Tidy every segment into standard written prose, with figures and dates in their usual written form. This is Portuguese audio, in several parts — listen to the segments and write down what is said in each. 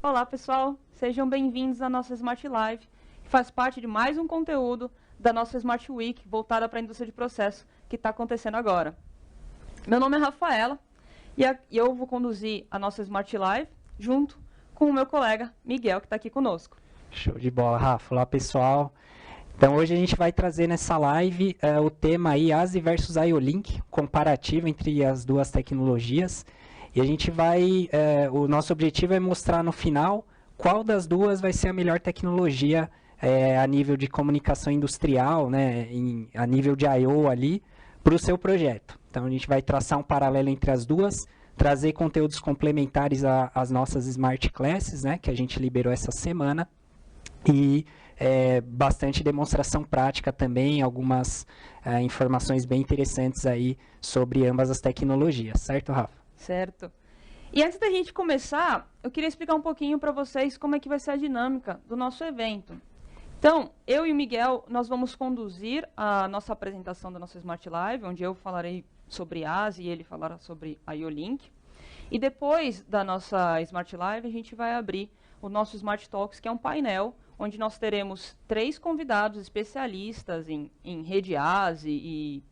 Olá, pessoal. Sejam bem-vindos à nossa Smart Live, que faz parte de mais um conteúdo da nossa Smart Week, voltada para a indústria de processo, que está acontecendo agora. Meu nome é Rafaela, e eu vou conduzir a nossa Smart Live, junto com o meu colega Miguel, que está aqui conosco. Show de bola, Rafa. Olá, pessoal. Então, hoje a gente vai trazer nessa live o tema aí, ASI versus IO-Link, comparativo entre as duas tecnologias. E a gente vai, o nosso objetivo é mostrar no final qual das duas vai ser a melhor tecnologia a nível de comunicação industrial, né, a nível de I/O ali, para o seu projeto. Então, a gente vai traçar um paralelo entre as duas, trazer conteúdos complementares às nossas Smart Classes, né, que a gente liberou essa semana, e bastante demonstração prática também, algumas informações bem interessantes aí sobre ambas as tecnologias, certo, Rafa? Certo. E antes da gente começar, eu queria explicar um pouquinho para vocês como é que vai ser a dinâmica do nosso evento. Então, eu e o Miguel, nós vamos conduzir a nossa apresentação da nossa Smart Live, onde eu falarei sobre ASI e ele falará sobre IO-Link. E depois da nossa Smart Live, a gente vai abrir o nosso Smart Talks, que é um painel onde nós teremos 3 convidados especialistas em rede ASI e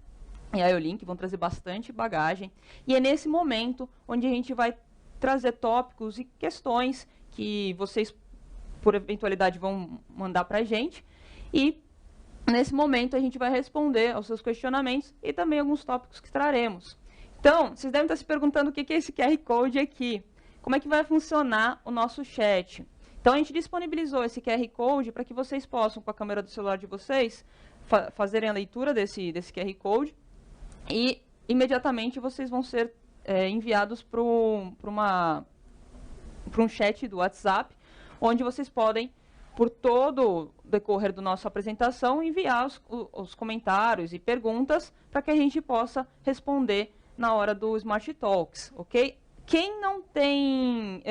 IO-Link, vão trazer bastante bagagem. E é nesse momento onde a gente vai trazer tópicos e questões que vocês, por eventualidade, vão mandar para a gente. E nesse momento a gente vai responder aos seus questionamentos e também alguns tópicos que traremos. Então, vocês devem estar se perguntando o que é esse QR Code aqui. Como é que vai funcionar o nosso chat? Então, a gente disponibilizou esse QR Code para que vocês possam, com a câmera do celular de vocês, fazerem a leitura desse QR Code. E, imediatamente, vocês vão ser enviados para um chat do WhatsApp, onde vocês podem, por todo o decorrer da nossa apresentação, enviar os comentários e perguntas para que a gente possa responder na hora do Smart Talks, ok? Quem não tem,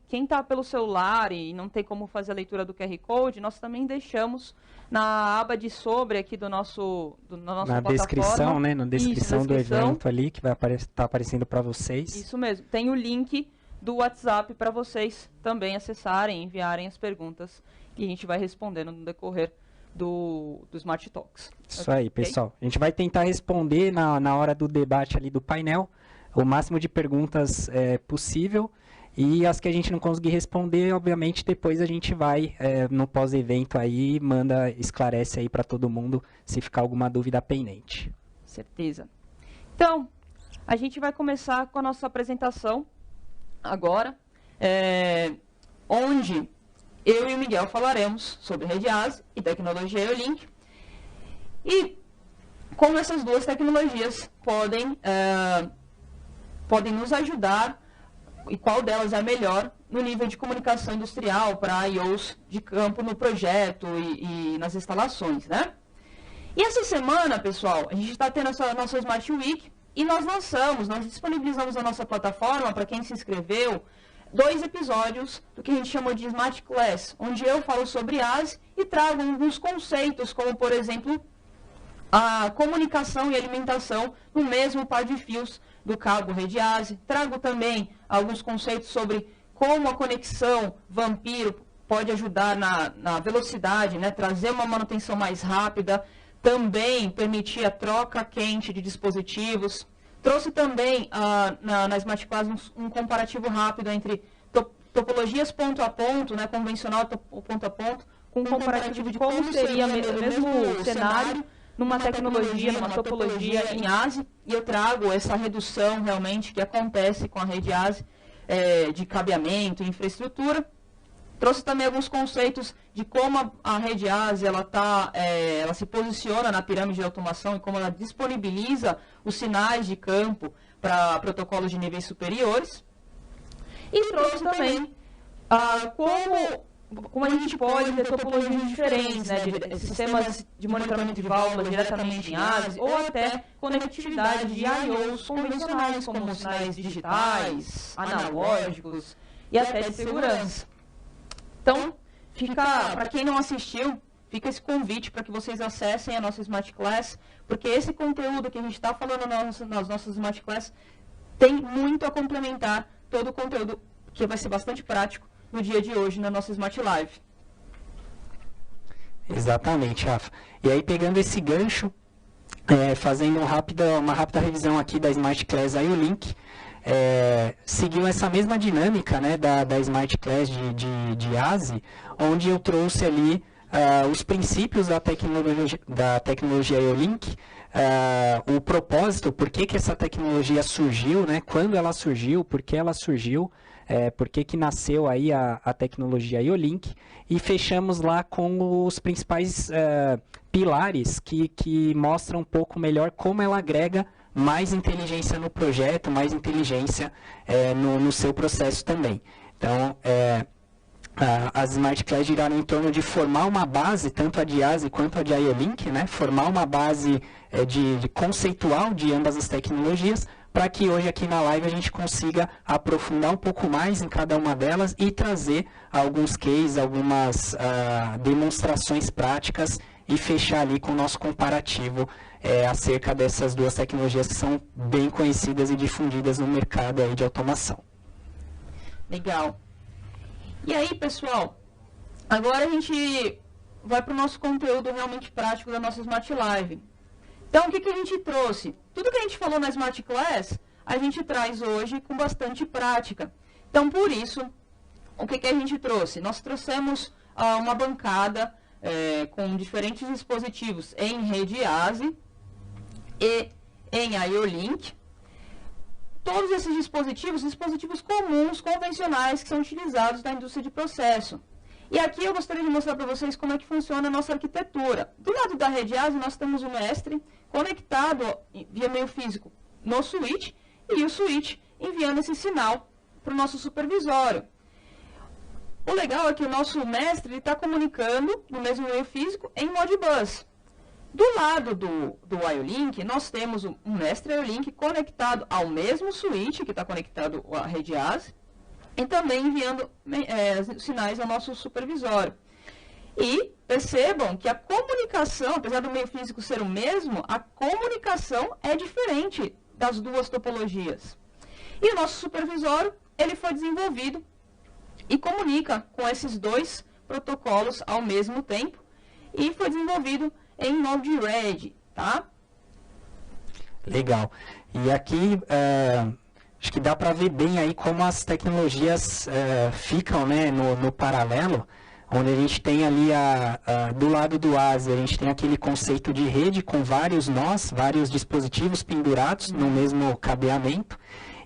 quem está pelo celular e não tem como fazer a leitura do QR Code, nós também deixamos na aba de sobre aqui do nosso na plataforma. Descrição, né? Na descrição do evento ali, que vai estar aparecendo para vocês. Isso mesmo. Tem o link do WhatsApp para vocês também acessarem, enviarem as perguntas e a gente vai respondendo no decorrer do Smart Talks. Isso aí, pessoal. A gente vai tentar responder na hora do debate ali do painel o máximo de perguntas possível, e as que a gente não conseguir responder, obviamente, depois a gente vai no pós-evento aí, esclarece aí para todo mundo se ficar alguma dúvida pendente. Certeza. Então, a gente vai começar com a nossa apresentação agora, onde eu e o Miguel falaremos sobre rede ASI e tecnologia IO-Link, e como essas duas tecnologias podem nos ajudar e qual delas é a melhor no nível de comunicação industrial para IOs de campo no projeto e nas instalações, né? E essa semana, pessoal, a gente está tendo essa nossa Smart Week e nós disponibilizamos na nossa plataforma, para quem se inscreveu, 2 episódios do que a gente chamou de Smart Class, onde eu falo sobre ASI e trago alguns conceitos, como, por exemplo, a comunicação e alimentação no mesmo par de fios do cabo rede ASI. Trago também alguns conceitos sobre como a conexão Vampiro pode ajudar na velocidade, né? Trazer uma manutenção mais rápida, também permitir a troca quente de dispositivos. Trouxe também na Smart Class um comparativo rápido entre topologias ponto a ponto, né? Convencional ponto a ponto, com um comparativo de como seria o mesmo cenário numa tecnologia, numa topologia em ASI, e eu trago essa redução realmente que acontece com a rede ASI de cabeamento e infraestrutura. Trouxe também alguns conceitos de como a rede ASI ela se posiciona na pirâmide de automação e como ela disponibiliza os sinais de campo para protocolos de níveis superiores. E trouxe também como a gente pode ter topologias diferentes, né, de sistemas de monitoramento de válvulas diretamente em ASI, ou até conectividade de IOs convencionais, como sinais digitais, analógicos e até de segurança. Então, para quem não assistiu, fica esse convite para que vocês acessem a nossa Smart Class, porque esse conteúdo que a gente está falando nas nossas Smart Class tem muito a complementar todo o conteúdo que vai ser bastante prático no dia de hoje na nossa Smart Live. Exatamente, Rafa. E aí, pegando esse gancho, fazendo uma rápida revisão aqui da Smart Class IO-Link, seguiu essa mesma dinâmica, né, da Smart Class de ASI, onde eu trouxe ali os princípios da tecnologia IO-Link, o propósito, por que essa tecnologia surgiu, né, quando ela surgiu, por que ela surgiu, por que nasceu aí a tecnologia IO-Link, e fechamos lá com os principais pilares que mostram um pouco melhor como ela agrega mais inteligência no projeto, mais inteligência no seu processo também. Então, as Smart Class giraram em torno de formar uma base, tanto a de ASI quanto a de IO-Link, né? Formar uma base de conceitual de ambas as tecnologias, para que hoje aqui na live a gente consiga aprofundar um pouco mais em cada uma delas e trazer alguns cases, algumas demonstrações práticas e fechar ali com o nosso comparativo acerca dessas duas tecnologias que são bem conhecidas e difundidas no mercado aí de automação. Legal. E aí, pessoal, agora a gente vai para o nosso conteúdo realmente prático da nossa Smart Live. Então, o que a gente trouxe? Tudo que a gente falou na Smart Class, a gente traz hoje com bastante prática. Então, por isso, o que a gente trouxe? Nós trouxemos uma bancada com diferentes dispositivos em rede ASI e em IO-Link. Todos esses dispositivos comuns, convencionais, que são utilizados na indústria de processo. E aqui eu gostaria de mostrar para vocês como é que funciona a nossa arquitetura. Do lado da rede ASI, nós temos o mestre conectado via meio físico no switch, e o switch enviando esse sinal para o nosso supervisório. O legal é que o nosso mestre está comunicando no mesmo meio físico em Modbus. Do lado do IO-Link, nós temos um mestre IO-Link conectado ao mesmo switch que está conectado à rede ASI, e também enviando sinais ao nosso supervisório. E percebam que a comunicação, apesar do meio físico ser o mesmo, a comunicação é diferente das duas topologias. E o nosso supervisório, ele foi desenvolvido e comunica com esses dois protocolos ao mesmo tempo, e foi desenvolvido em Node-RED, tá? Legal. E aqui, acho que dá para ver bem aí como as tecnologias ficam, né, no paralelo, onde a gente tem ali, do lado do ASI, a gente tem aquele conceito de rede com vários nós, vários dispositivos pendurados no mesmo cabeamento.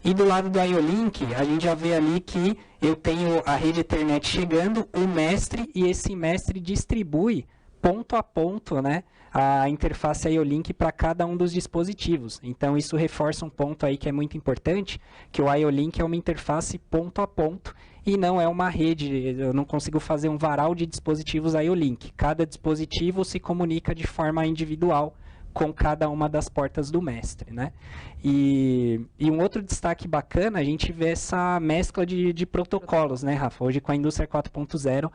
E do lado do IO-Link, a gente já vê ali que eu tenho a rede Ethernet chegando, o mestre, e esse mestre distribui ponto a ponto, né, a interface IO-Link para cada um dos dispositivos. Então, isso reforça um ponto aí que é muito importante, que o IO-Link é uma interface ponto a ponto e não é uma rede. Eu não consigo fazer um varal de dispositivos IO-Link. Cada dispositivo se comunica de forma individual com cada uma das portas do mestre, né? E um outro destaque bacana, a gente vê essa mescla de protocolos, né, Rafa? Hoje com a indústria 4.0,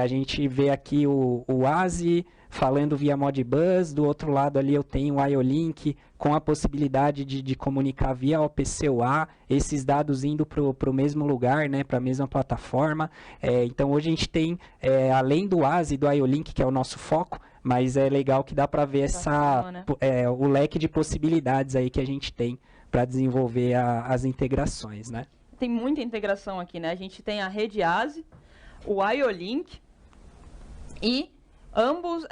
a gente vê aqui o ASI falando via Modbus, do outro lado ali eu tenho o IO-Link com a possibilidade de comunicar via OPC-UA, esses dados indo para o mesmo lugar, né, para a mesma plataforma. Então hoje a gente tem, além do ASI e do IO-Link, que é o nosso foco, mas é legal que dá para ver o leque de possibilidades aí que a gente tem para desenvolver as integrações, né? Tem muita integração aqui, né? A gente tem a rede ASI, o IO-Link, e ambos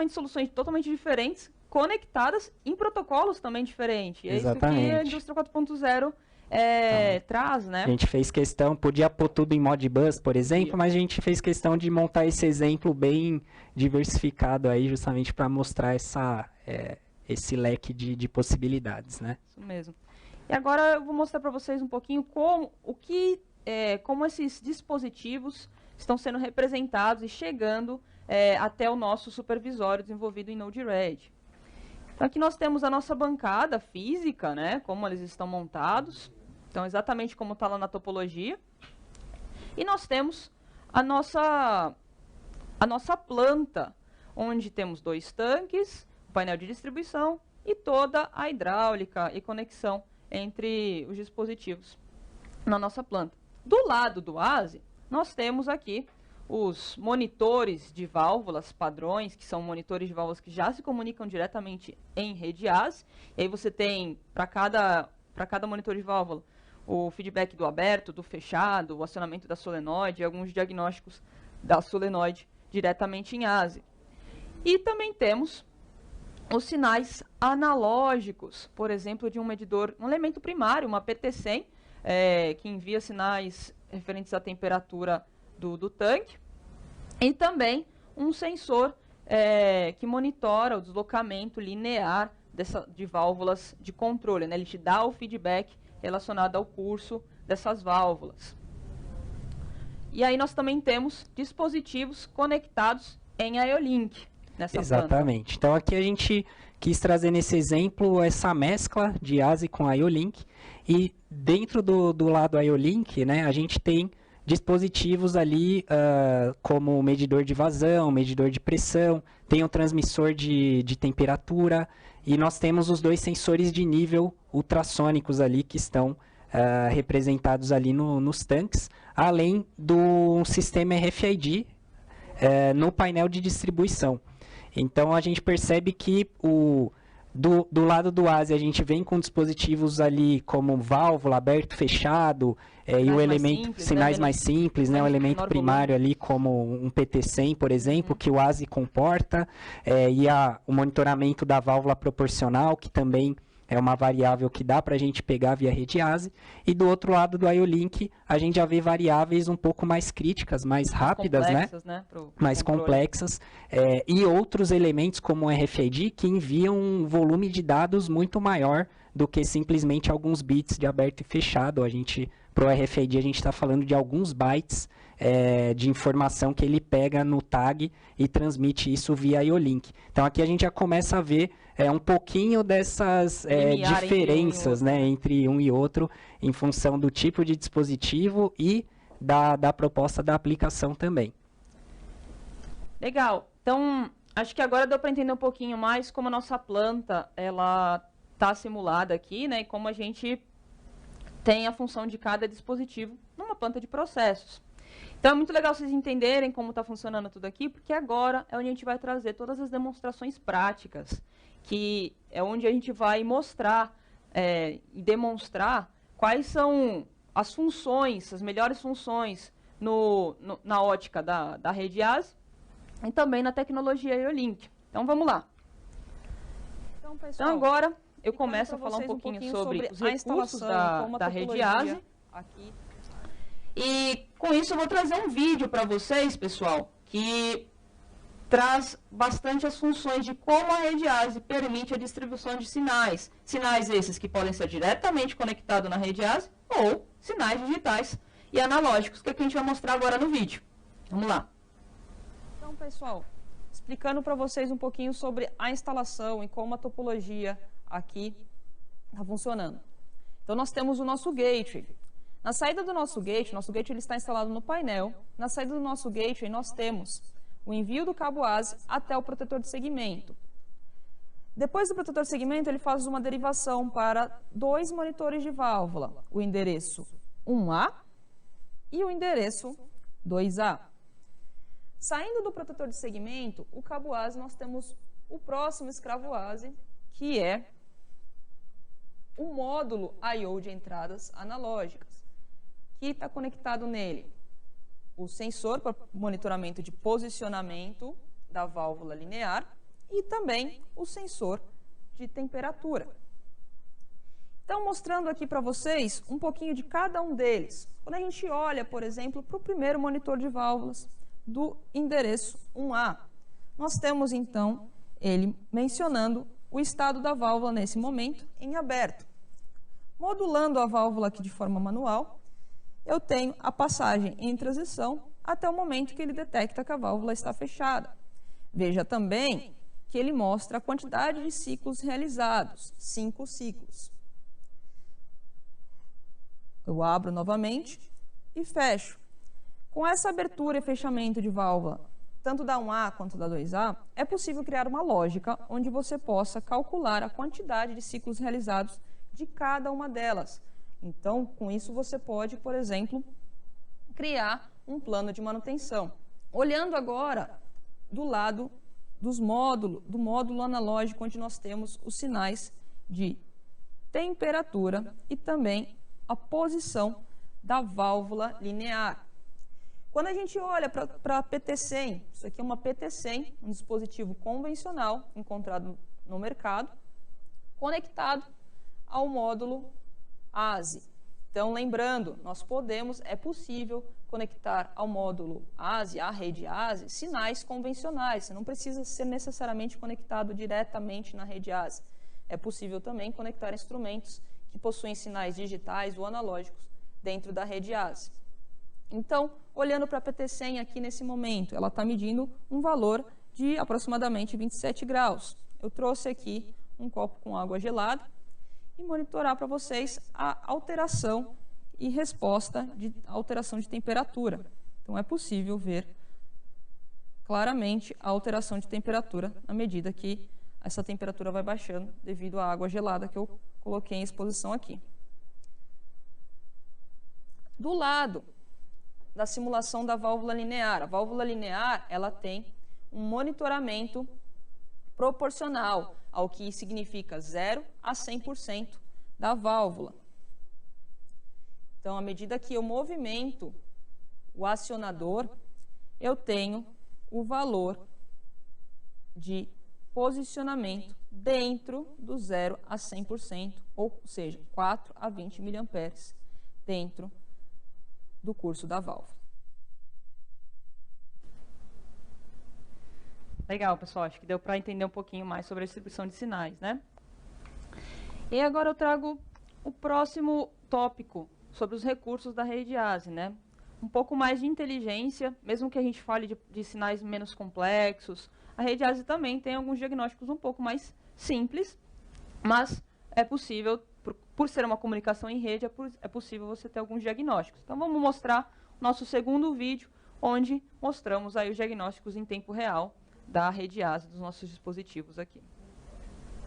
soluções totalmente diferentes, conectadas em protocolos também diferentes. E é Exatamente. Isso que a indústria 4.0 traz, né? A gente fez questão, podia pôr tudo em Modbus, por exemplo, mas a gente fez questão de montar esse exemplo bem diversificado aí, justamente para mostrar esse leque de possibilidades, né? Isso mesmo. E agora eu vou mostrar para vocês um pouquinho como esses dispositivos estão sendo representados e chegando até o nosso supervisório desenvolvido em Node-RED. Então, aqui nós temos a nossa bancada física, né, como eles estão montados. Então, exatamente como está lá na topologia. E nós temos a nossa planta, onde temos 2 tanques, o painel de distribuição e toda a hidráulica e conexão entre os dispositivos na nossa planta. Do lado do ASI, nós temos aqui os monitores de válvulas padrões, que são monitores de válvulas que já se comunicam diretamente em rede ASE. E aí você tem, para cada monitor de válvula, o feedback do aberto, do fechado, o acionamento da solenoide, alguns diagnósticos da solenoide diretamente em ASE. E também temos os sinais analógicos, por exemplo, de um medidor, um elemento primário, uma PT100, que envia sinais referentes à temperatura do tanque, e também um sensor que monitora o deslocamento linear de válvulas de controle, né? Ele te dá o feedback relacionado ao curso dessas válvulas. E aí nós também temos dispositivos conectados em IO-Link nessa Exatamente. planta. Então aqui a gente quis trazer nesse exemplo essa mescla de ASE com IO-Link, e dentro do lado IO-Link, né, a gente tem dispositivos ali como medidor de vazão, medidor de pressão, tem um transmissor de temperatura, e nós temos os dois sensores de nível ultrassônicos ali que estão representados ali nos tanques, além do sistema RFID no painel de distribuição. Então a gente percebe que do lado do ASE a gente vem com dispositivos ali como válvula, aberto, fechado, e o elemento, simples, sinais né? mais simples, né? O elemento primário ali como um PT100, por exemplo, que o ASE comporta, e o monitoramento da válvula proporcional, que também é uma variável que dá para a gente pegar via rede ASE. E do outro lado do IO-Link, a gente já vê variáveis um pouco mais críticas, mais rápidas, né? Mais complexas, e outros elementos como o RFID que enviam um volume de dados muito maior do que simplesmente alguns bits de aberto e fechado. Para o RFID a gente está falando de alguns bytes de informação que ele pega no tag e transmite isso via IO-Link. Então aqui a gente já começa a ver um pouquinho dessas diferenças entre um e outro, em função do tipo de dispositivo e da proposta da aplicação também. Legal. Então, acho que agora deu para entender um pouquinho mais como a nossa planta ela está simulada aqui, né? E como a gente tem a função de cada dispositivo numa planta de processos. Então, é muito legal vocês entenderem como está funcionando tudo aqui, porque agora é onde a gente vai trazer todas as demonstrações práticas, que é onde a gente vai mostrar e demonstrar quais são as funções, as melhores funções na ótica da rede ASE e também na tecnologia IO-Link. Então, vamos lá. Então, pessoal, agora eu começo a falar um pouquinho sobre os recursos da rede ASE. Aqui. E com isso eu vou trazer um vídeo para vocês, pessoal, que traz bastante as funções de como a rede ASE permite a distribuição de sinais. Sinais esses que podem ser diretamente conectados na rede ASE ou sinais digitais e analógicos, que é o que a gente vai mostrar agora no vídeo. Vamos lá. Então, pessoal, explicando para vocês um pouquinho sobre a instalação e como a topologia aqui está funcionando. Então, nós temos o nosso gateway. Na saída do nosso gateway ele está instalado no painel. Na saída do nosso gateway, nós temos o envio do cabo ASE até o protetor de segmento. Depois do protetor de segmento, ele faz uma derivação para dois monitores de válvula, o endereço 1A e o endereço 2A. Saindo do protetor de segmento, o cabo ASE, nós temos o próximo escravo ASE, que é o módulo I/O de entradas analógicas, que está conectado nele o sensor para monitoramento de posicionamento da válvula linear e também o sensor de temperatura. Então, mostrando aqui para vocês um pouquinho de cada um deles. Quando a gente olha, por exemplo, para o primeiro monitor de válvulas do endereço 1A, nós temos, então, ele mencionando o estado da válvula nesse momento em aberto. Modulando a válvula aqui de forma manual, eu tenho a passagem em transição até o momento que ele detecta que a válvula está fechada. Veja também que ele mostra a quantidade de ciclos realizados, 5 ciclos. Eu abro novamente e fecho. Com essa abertura e fechamento de válvula, tanto da 1A quanto da 2A, é possível criar uma lógica onde você possa calcular a quantidade de ciclos realizados de cada uma delas. Então, com isso, você pode, por exemplo, criar um plano de manutenção. Olhando agora do lado do módulo analógico, onde nós temos os sinais de temperatura e também a posição da válvula linear. Quando a gente olha para a PT100, isso aqui é uma PT100, um dispositivo convencional encontrado no mercado, conectado ao módulo ASE. Então, lembrando, é possível conectar ao módulo ASE, à rede ASE, sinais convencionais. Você não precisa ser necessariamente conectado diretamente na rede ASE. É possível também conectar instrumentos que possuem sinais digitais ou analógicos dentro da rede ASE. Então, olhando para a PT100 aqui nesse momento, ela está medindo um valor de aproximadamente 27 graus. Eu trouxe aqui um copo com água gelada e monitorar para vocês a alteração e resposta de alteração de temperatura. Então, é possível ver claramente a alteração de temperatura na medida que essa temperatura vai baixando devido à água gelada que eu coloquei em exposição aqui. Do lado da simulação da válvula linear, a válvula linear ela tem um monitoramento proporcional ao que significa 0 a 100% da válvula. Então, à medida que eu movimento o acionador, eu tenho o valor de posicionamento dentro do 0 a 100%, ou seja, 4 a 20 mA dentro do curso da válvula. Legal, pessoal. Acho que deu para entender um pouquinho mais sobre a distribuição de sinais, né? E agora eu trago o próximo tópico sobre os recursos da rede ASE, né? Um pouco mais de inteligência, mesmo que a gente fale de sinais menos complexos, a rede ASE também tem alguns diagnósticos um pouco mais simples, mas é possível, por ser uma comunicação em rede, é possível você ter alguns diagnósticos. Então, vamos mostrar o nosso segundo vídeo, onde mostramos aí os diagnósticos em tempo real da rede ASE dos nossos dispositivos aqui.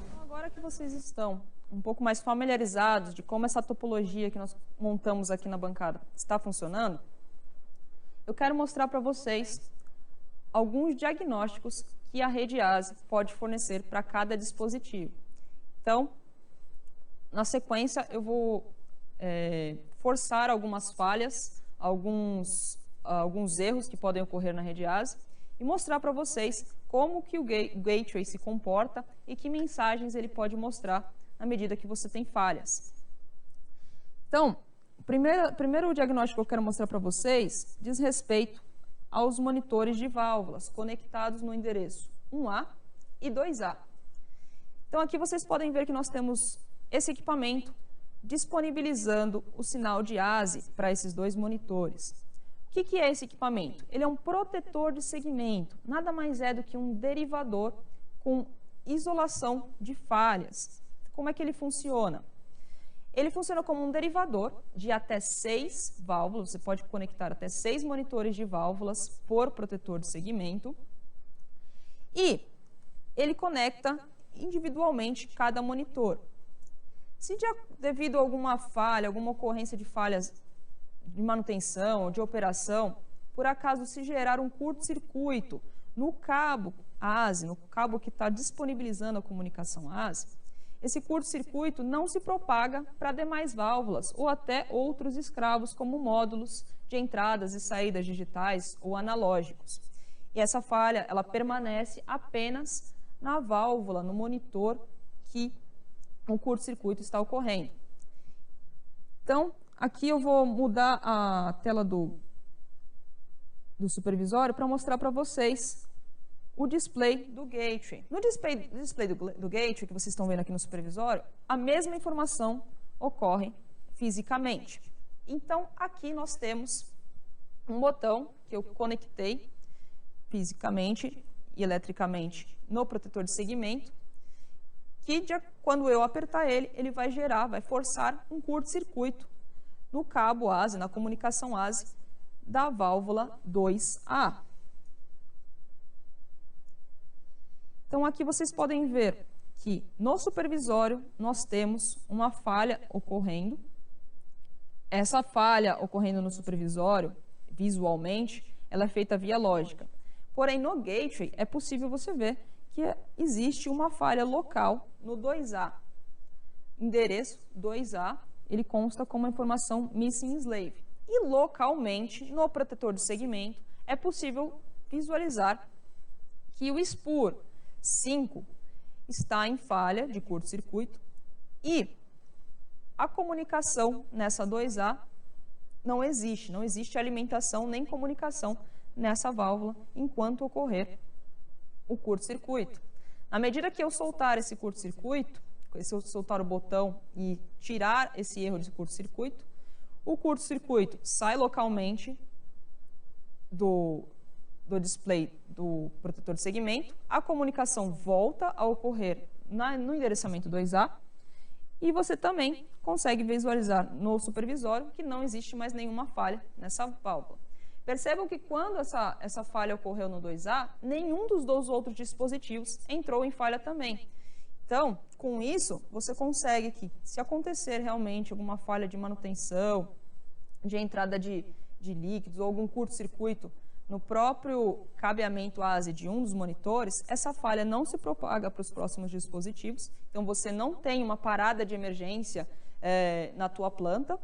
Então, agora que vocês estão um pouco mais familiarizados de como essa topologia que nós montamos aqui na bancada está funcionando, eu quero mostrar para vocês alguns diagnósticos que a rede ASE pode fornecer para cada dispositivo. Então, na sequência, eu vou forçar algumas falhas, alguns erros que podem ocorrer na rede ASE e mostrar para vocês como que o gateway se comporta e que mensagens ele pode mostrar na medida que você tem falhas. Então, o primeiro diagnóstico que eu quero mostrar para vocês diz respeito aos monitores de válvulas conectados no endereço 1A e 2A. Então, aqui vocês podem ver que nós temos esse equipamento disponibilizando o sinal de ASE para esses dois monitores. O que é esse equipamento? Ele é um protetor de segmento, nada mais é do que um derivador com isolação de falhas. Como é que ele funciona? Ele funciona como um derivador de até 6 válvulas, você pode conectar até 6 monitores de válvulas por protetor de segmento, e ele conecta individualmente cada monitor. Se devido a alguma falha, alguma ocorrência de falhas de manutenção ou de operação, por acaso se gerar um curto-circuito no cabo ASE, no cabo que está disponibilizando a comunicação ASE, esse curto-circuito não se propaga para demais válvulas ou até outros escravos, como módulos de entradas e saídas digitais ou analógicos. E essa falha, ela permanece apenas na válvula, no monitor que o curto-circuito está ocorrendo. Então, aqui eu vou mudar a tela do supervisório para mostrar para vocês o display do gateway. No display do gateway, que vocês estão vendo aqui no supervisório, a mesma informação ocorre fisicamente. Então, aqui nós temos um botão que eu conectei fisicamente e eletricamente no protetor de segmento, que quando eu apertar ele, ele vai forçar um curto-circuito no cabo ASE, na comunicação ASE da válvula 2A. Então, aqui vocês podem ver que no supervisório nós temos uma falha ocorrendo. Essa falha ocorrendo no supervisório visualmente, ela é feita via lógica. Porém, no gateway, é possível você ver que existe uma falha local no 2A. Endereço 2A, ele consta como a informação missing slave. E localmente, no protetor de segmento, é possível visualizar que o SPUR 5 está em falha de curto-circuito e a comunicação nessa 2A não existe alimentação nem comunicação nessa válvula enquanto ocorrer o curto-circuito. Na medida que eu soltar esse curto-circuito, se eu soltar o botão e tirar esse erro de curto-circuito, o curto-circuito sai localmente do display do protetor de segmento, a comunicação volta a ocorrer no endereçamento 2A e você também consegue visualizar no supervisório que não existe mais nenhuma falha nessa válvula. Percebam que quando essa falha ocorreu no 2A, nenhum dos dois outros dispositivos entrou em falha também. Então, com isso, você consegue que, se acontecer realmente alguma falha de manutenção, de entrada de líquidos ou algum curto-circuito no próprio cabeamento ASE de um dos monitores, essa falha não se propaga para os próximos dispositivos. Então, você não tem uma parada de emergência na tua planta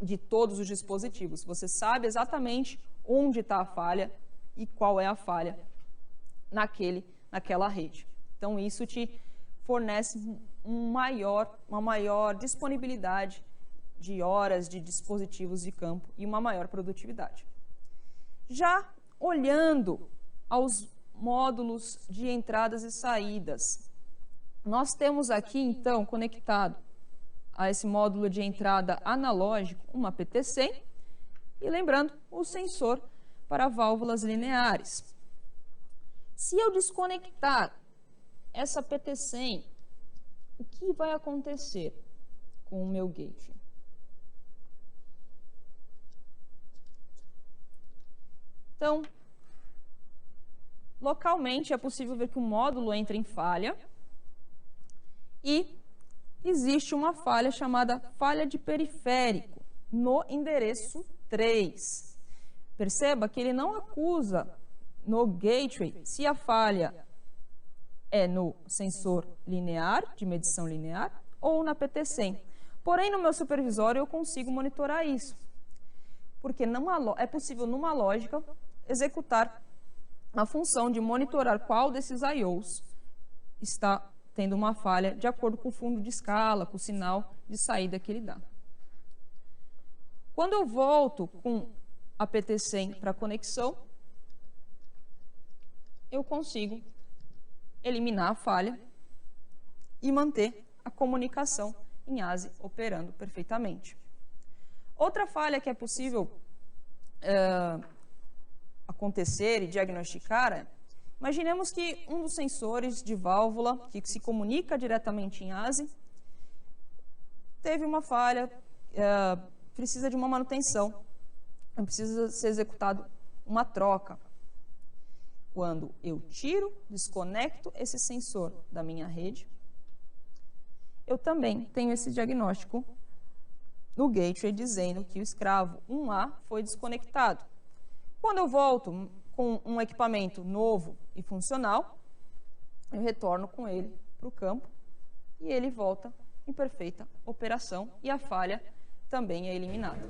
de todos os dispositivos. Você sabe exatamente onde está a falha e qual é a falha naquela rede. Então, isso te fornece uma maior disponibilidade de horas de dispositivos de campo e uma maior produtividade. Já olhando aos módulos de entradas e saídas, nós temos aqui, então, conectado a esse módulo de entrada analógico, uma PT100, e lembrando, o sensor para válvulas lineares. Se eu desconectar essa PT100, o que vai acontecer com o meu gate? Então, localmente é possível ver que o módulo entra em falha e existe uma falha chamada falha de periférico no endereço 3. Perceba que ele não acusa no gateway se a falha é no sensor linear, de medição linear, ou na PT100. Porém, no meu supervisório eu consigo monitorar isso, porque é possível, numa lógica, executar a função de monitorar qual desses I/Os está tendo uma falha de acordo com o fundo de escala, com o sinal de saída que ele dá. Quando eu volto com a PT100 para conexão, eu consigo eliminar a falha e manter a comunicação em ASE operando perfeitamente. Outra falha que é possível acontecer e diagnosticar é: imaginemos que um dos sensores de válvula que se comunica diretamente em ASE teve uma falha, precisa de uma manutenção, precisa ser executado uma troca. Quando eu desconecto esse sensor da minha rede, eu também tenho esse diagnóstico no gateway dizendo que o escravo 1A foi desconectado. Quando eu volto com um equipamento novo e funcional, eu retorno com ele para o campo e ele volta em perfeita operação e a falha também é eliminada.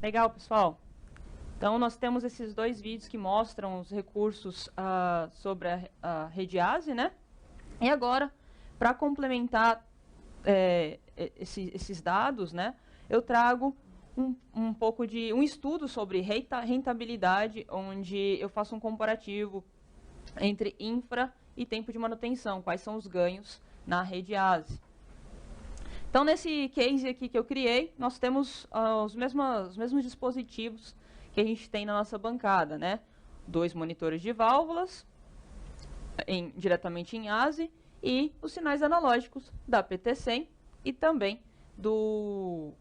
Legal, pessoal. Então, nós temos esses dois vídeos que mostram os recursos sobre a rede ASE, né? E agora, para complementar esses dados, né, eu trago um pouco de um estudo sobre rentabilidade, onde eu faço um comparativo entre infra e tempo de manutenção, quais são os ganhos na rede ASE. Então, nesse case aqui que eu criei, nós temos os mesmos dispositivos que a gente tem na nossa bancada, né? 2 monitores de válvulas, diretamente em ASE, e os sinais analógicos da PT100 e também do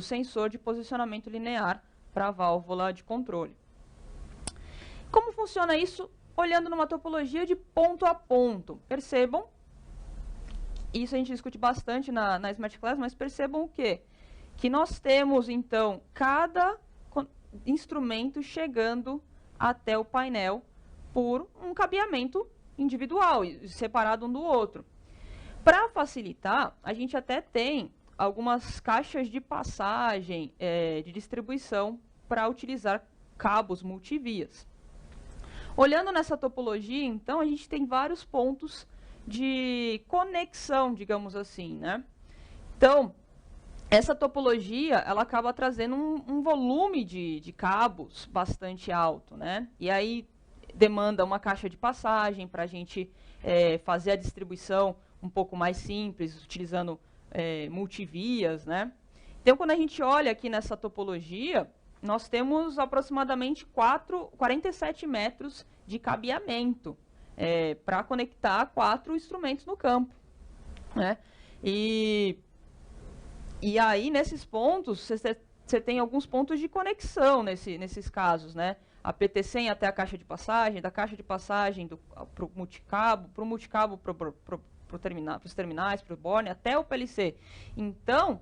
sensor de posicionamento linear para a válvula de controle. Como funciona isso? Olhando numa topologia de ponto a ponto. Percebam, isso a gente discute bastante na Smart Class, mas percebam o quê? que nós temos, então, cada instrumento chegando até o painel por um cabeamento individual, separado um do outro. Para facilitar, a gente até tem algumas caixas de passagem de distribuição para utilizar cabos multivias. Olhando nessa topologia, então, a gente tem vários pontos de conexão, digamos assim, né? Então, essa topologia, ela acaba trazendo um volume de cabos bastante alto, né? E aí demanda uma caixa de passagem para a gente fazer a distribuição um pouco mais simples, utilizando multivias, né? Então, quando a gente olha aqui nessa topologia, nós temos aproximadamente 47 metros de cabeamento para conectar 4 instrumentos no campo, né? E aí, nesses pontos, você tem alguns pontos de conexão nesses casos, né? A PT100 até a caixa de passagem, da caixa de passagem para o multicabo para os terminais, para o borne, até o PLC. Então,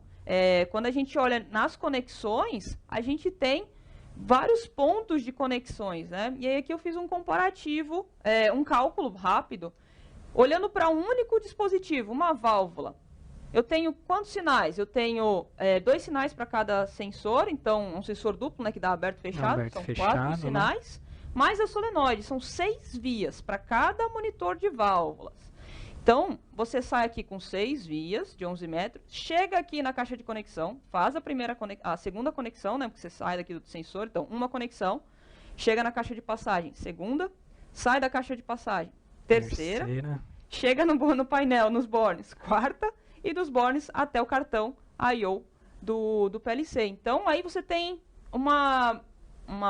quando a gente olha nas conexões, a gente tem vários pontos de conexões, né? E aí aqui eu fiz um comparativo, um cálculo rápido, olhando para um único dispositivo, uma válvula. Eu tenho quantos sinais? Eu tenho 2 sinais para cada sensor, então um sensor duplo, né, que dá aberto e fechado, são 4 sinais, né? Mais a solenoide, são 6 vias para cada monitor de válvulas. Então, você sai aqui com 6 vias de 11 metros, chega aqui na caixa de conexão, faz a segunda conexão, né, porque você sai daqui do sensor, então uma conexão, chega na caixa de passagem, segunda, sai da caixa de passagem, terceira. Chega no painel, nos bornes, quarta, e dos bornes até o cartão I/O do PLC. Então, aí você tem uma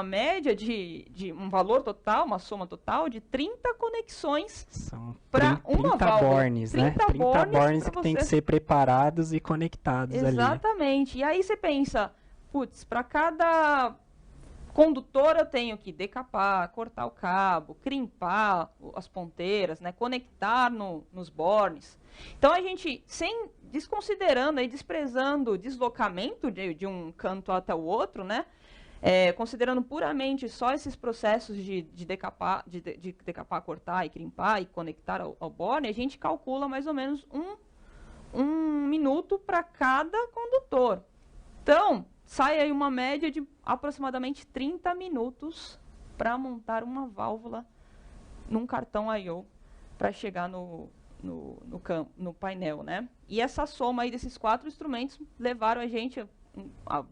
média de um valor total, uma soma total de 30 conexões para uma válvula. Bornes, 30 bornes que tem que ser preparados e conectados. Exatamente. Ali. E aí você pensa, putz, para cada condutor eu tenho que decapar, cortar o cabo, crimpar as ponteiras, né, conectar nos bornes. Então, a gente, desconsiderando e desprezando o deslocamento de um canto até o outro, né, considerando puramente só esses processos de decapar, cortar e crimpar e conectar ao borne, a gente calcula mais ou menos um minuto para cada condutor. Então, sai aí uma média de aproximadamente 30 minutos para montar uma válvula num cartão I/O para chegar no painel, né? E essa soma aí desses 4 instrumentos levaram a gente a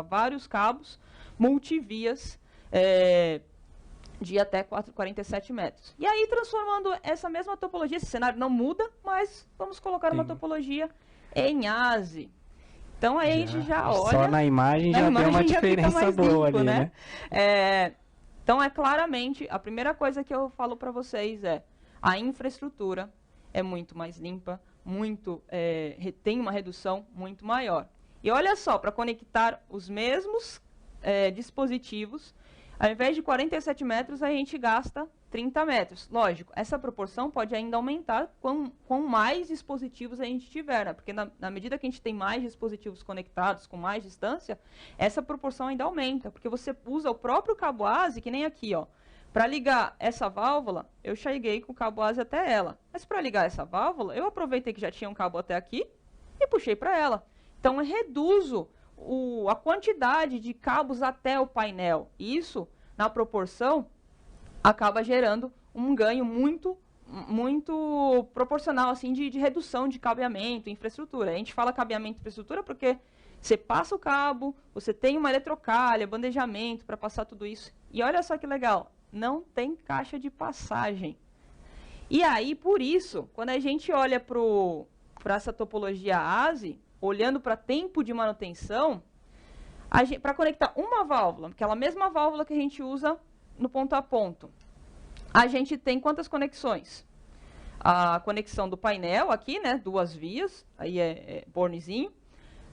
vários cabos multivias de até 47 metros. E aí, transformando essa mesma topologia, esse cenário não muda, mas vamos colocar uma topologia em ASI. Então, aí a gente já olha... Só na imagem já tem uma diferença boa limpo, ali, né? Então, claramente, a primeira coisa que eu falo para vocês a infraestrutura é muito mais limpa, tem uma redução muito maior. E olha só, para conectar os mesmos dispositivos, ao invés de 47 metros, a gente gasta 30 metros. Lógico, essa proporção pode ainda aumentar com mais dispositivos a gente tiver, né? Porque na medida que a gente tem mais dispositivos conectados com mais distância, essa proporção ainda aumenta, porque você usa o próprio cabo ASI, que nem aqui, ó. Para ligar essa válvula, eu cheguei com o cabo ASI até ela. Mas para ligar essa válvula, eu aproveitei que já tinha um cabo até aqui e puxei para ela. Então, eu reduzo a quantidade de cabos até o painel. Isso, na proporção, acaba gerando um ganho muito proporcional assim, de redução de cabeamento, infraestrutura. A gente fala cabeamento e infraestrutura porque você passa o cabo, você tem uma eletrocalha, bandejamento para passar tudo isso. E olha só que legal, não tem caixa de passagem. E aí, por isso, quando a gente olha para essa topologia ASI, olhando para tempo de manutenção, para conectar uma válvula, aquela mesma válvula que a gente usa no ponto a ponto, a gente tem quantas conexões? A conexão do painel aqui, né, 2 vias, aí bornezinho,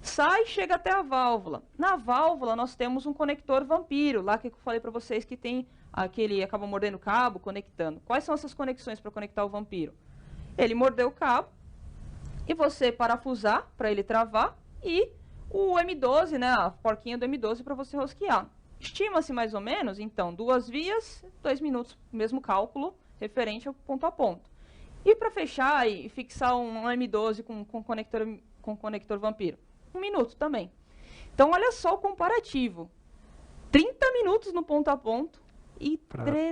sai e chega até a válvula. Na válvula nós temos um conector vampiro, lá que eu falei para vocês que tem aquele, acaba mordendo o cabo, conectando. Quais são essas conexões para conectar o vampiro? Ele mordeu o cabo, e você parafusar para ele travar e o M12, né, a porquinha do M12 para você rosquear. Estima-se mais ou menos, então, 2 vias, 2 minutos, mesmo cálculo, referente ao ponto a ponto. E para fechar e fixar um M12 com conector Vampiro? 1 minuto também. Então, olha só o comparativo. 30 minutos no ponto a ponto e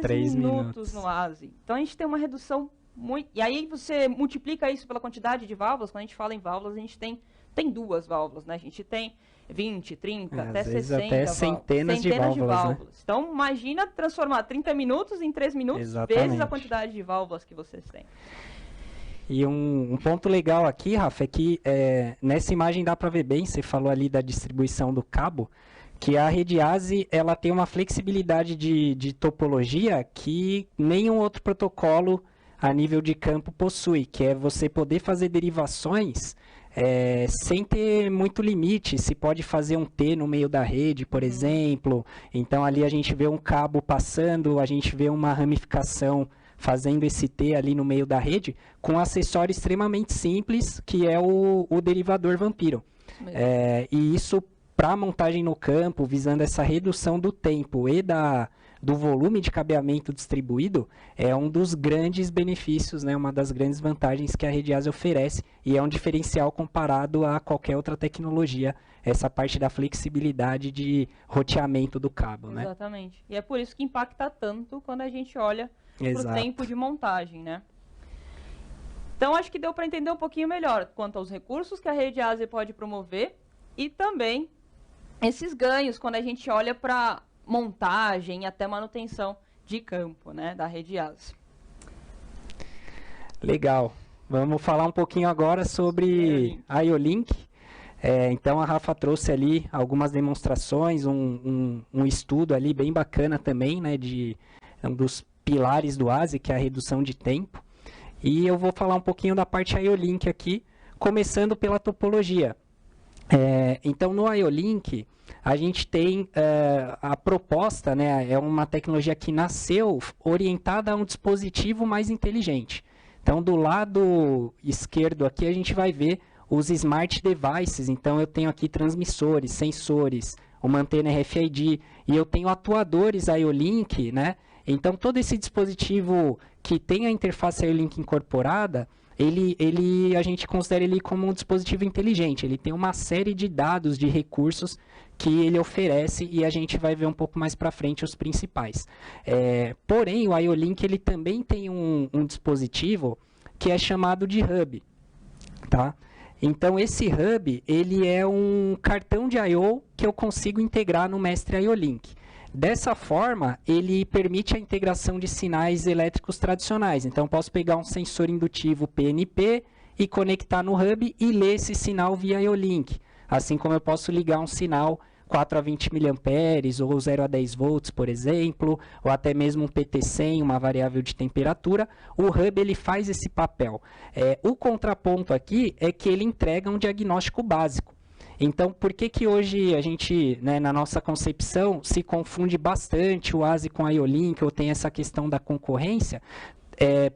3 minutos no ASI. Então, a gente tem uma redução muito... E aí, você multiplica isso pela quantidade de válvulas. Quando a gente fala em válvulas, a gente tem 2 válvulas, né? A gente tem 20, 30, até 60 até centenas de válvulas. Né? Então, imagina transformar 30 minutos em 3 minutos, Exatamente. vezes a quantidade de válvulas que vocês têm. E um ponto legal aqui, Rafa, é que nessa imagem dá para ver bem, você falou ali da distribuição do cabo, que a rede ASI ela tem uma flexibilidade de topologia que nenhum outro protocolo a nível de campo possui, que é você poder fazer derivações sem ter muito limite. Se pode fazer um T no meio da rede, por exemplo. Então ali a gente vê um cabo passando, a gente vê uma ramificação fazendo esse T ali no meio da rede, com um acessório extremamente simples, que é o derivador Vampiro. E isso, para montagem no campo, visando essa redução do tempo e do volume de cabeamento distribuído, é um dos grandes benefícios, né, uma das grandes vantagens que a rede ASI oferece, e é um diferencial comparado a qualquer outra tecnologia, essa parte da flexibilidade de roteamento do cabo. Exatamente. Né? E é por isso que impacta tanto quando a gente olha para o tempo de montagem, né? Então, acho que deu para entender um pouquinho melhor quanto aos recursos que a rede ASI pode promover e também esses ganhos quando a gente olha para montagem e até manutenção de campo, né, da rede ASI. Legal. Vamos falar um pouquinho agora sobre a IO-Link. Então, a Rafa trouxe ali algumas demonstrações, um estudo ali bem bacana também, né, de um dos pilares do ASI, que é a redução de tempo. E eu vou falar um pouquinho da parte IO-Link aqui, começando pela topologia. Então, no IO-Link, a gente tem a proposta, né, é uma tecnologia que nasceu orientada a um dispositivo mais inteligente. Então, do lado esquerdo aqui, a gente vai ver os Smart Devices. Então, eu tenho aqui transmissores, sensores, uma antena RFID, e eu tenho atuadores IO-Link, né? Então, todo esse dispositivo que tem a interface IO-Link incorporada, a gente considera ele como um dispositivo inteligente. Ele tem uma série de dados, de recursos que ele oferece, e a gente vai ver um pouco mais para frente os principais. Porém, o IO-Link ele também tem um dispositivo que é chamado de hub. Tá? Então, esse hub ele é um cartão de I/O que eu consigo integrar no Mestre IO-Link. Dessa forma, ele permite a integração de sinais elétricos tradicionais. Então, posso pegar um sensor indutivo PNP e conectar no hub e ler esse sinal via IO-Link. Assim como eu posso ligar um sinal 4 a 20 mA ou 0 a 10 volts, por exemplo, ou até mesmo um PT100, uma variável de temperatura. O hub ele faz esse papel. O contraponto aqui é que ele entrega um diagnóstico básico. Então, por que hoje a gente, né, na nossa concepção, se confunde bastante o ASI com a IO-Link, ou tem essa questão da concorrência?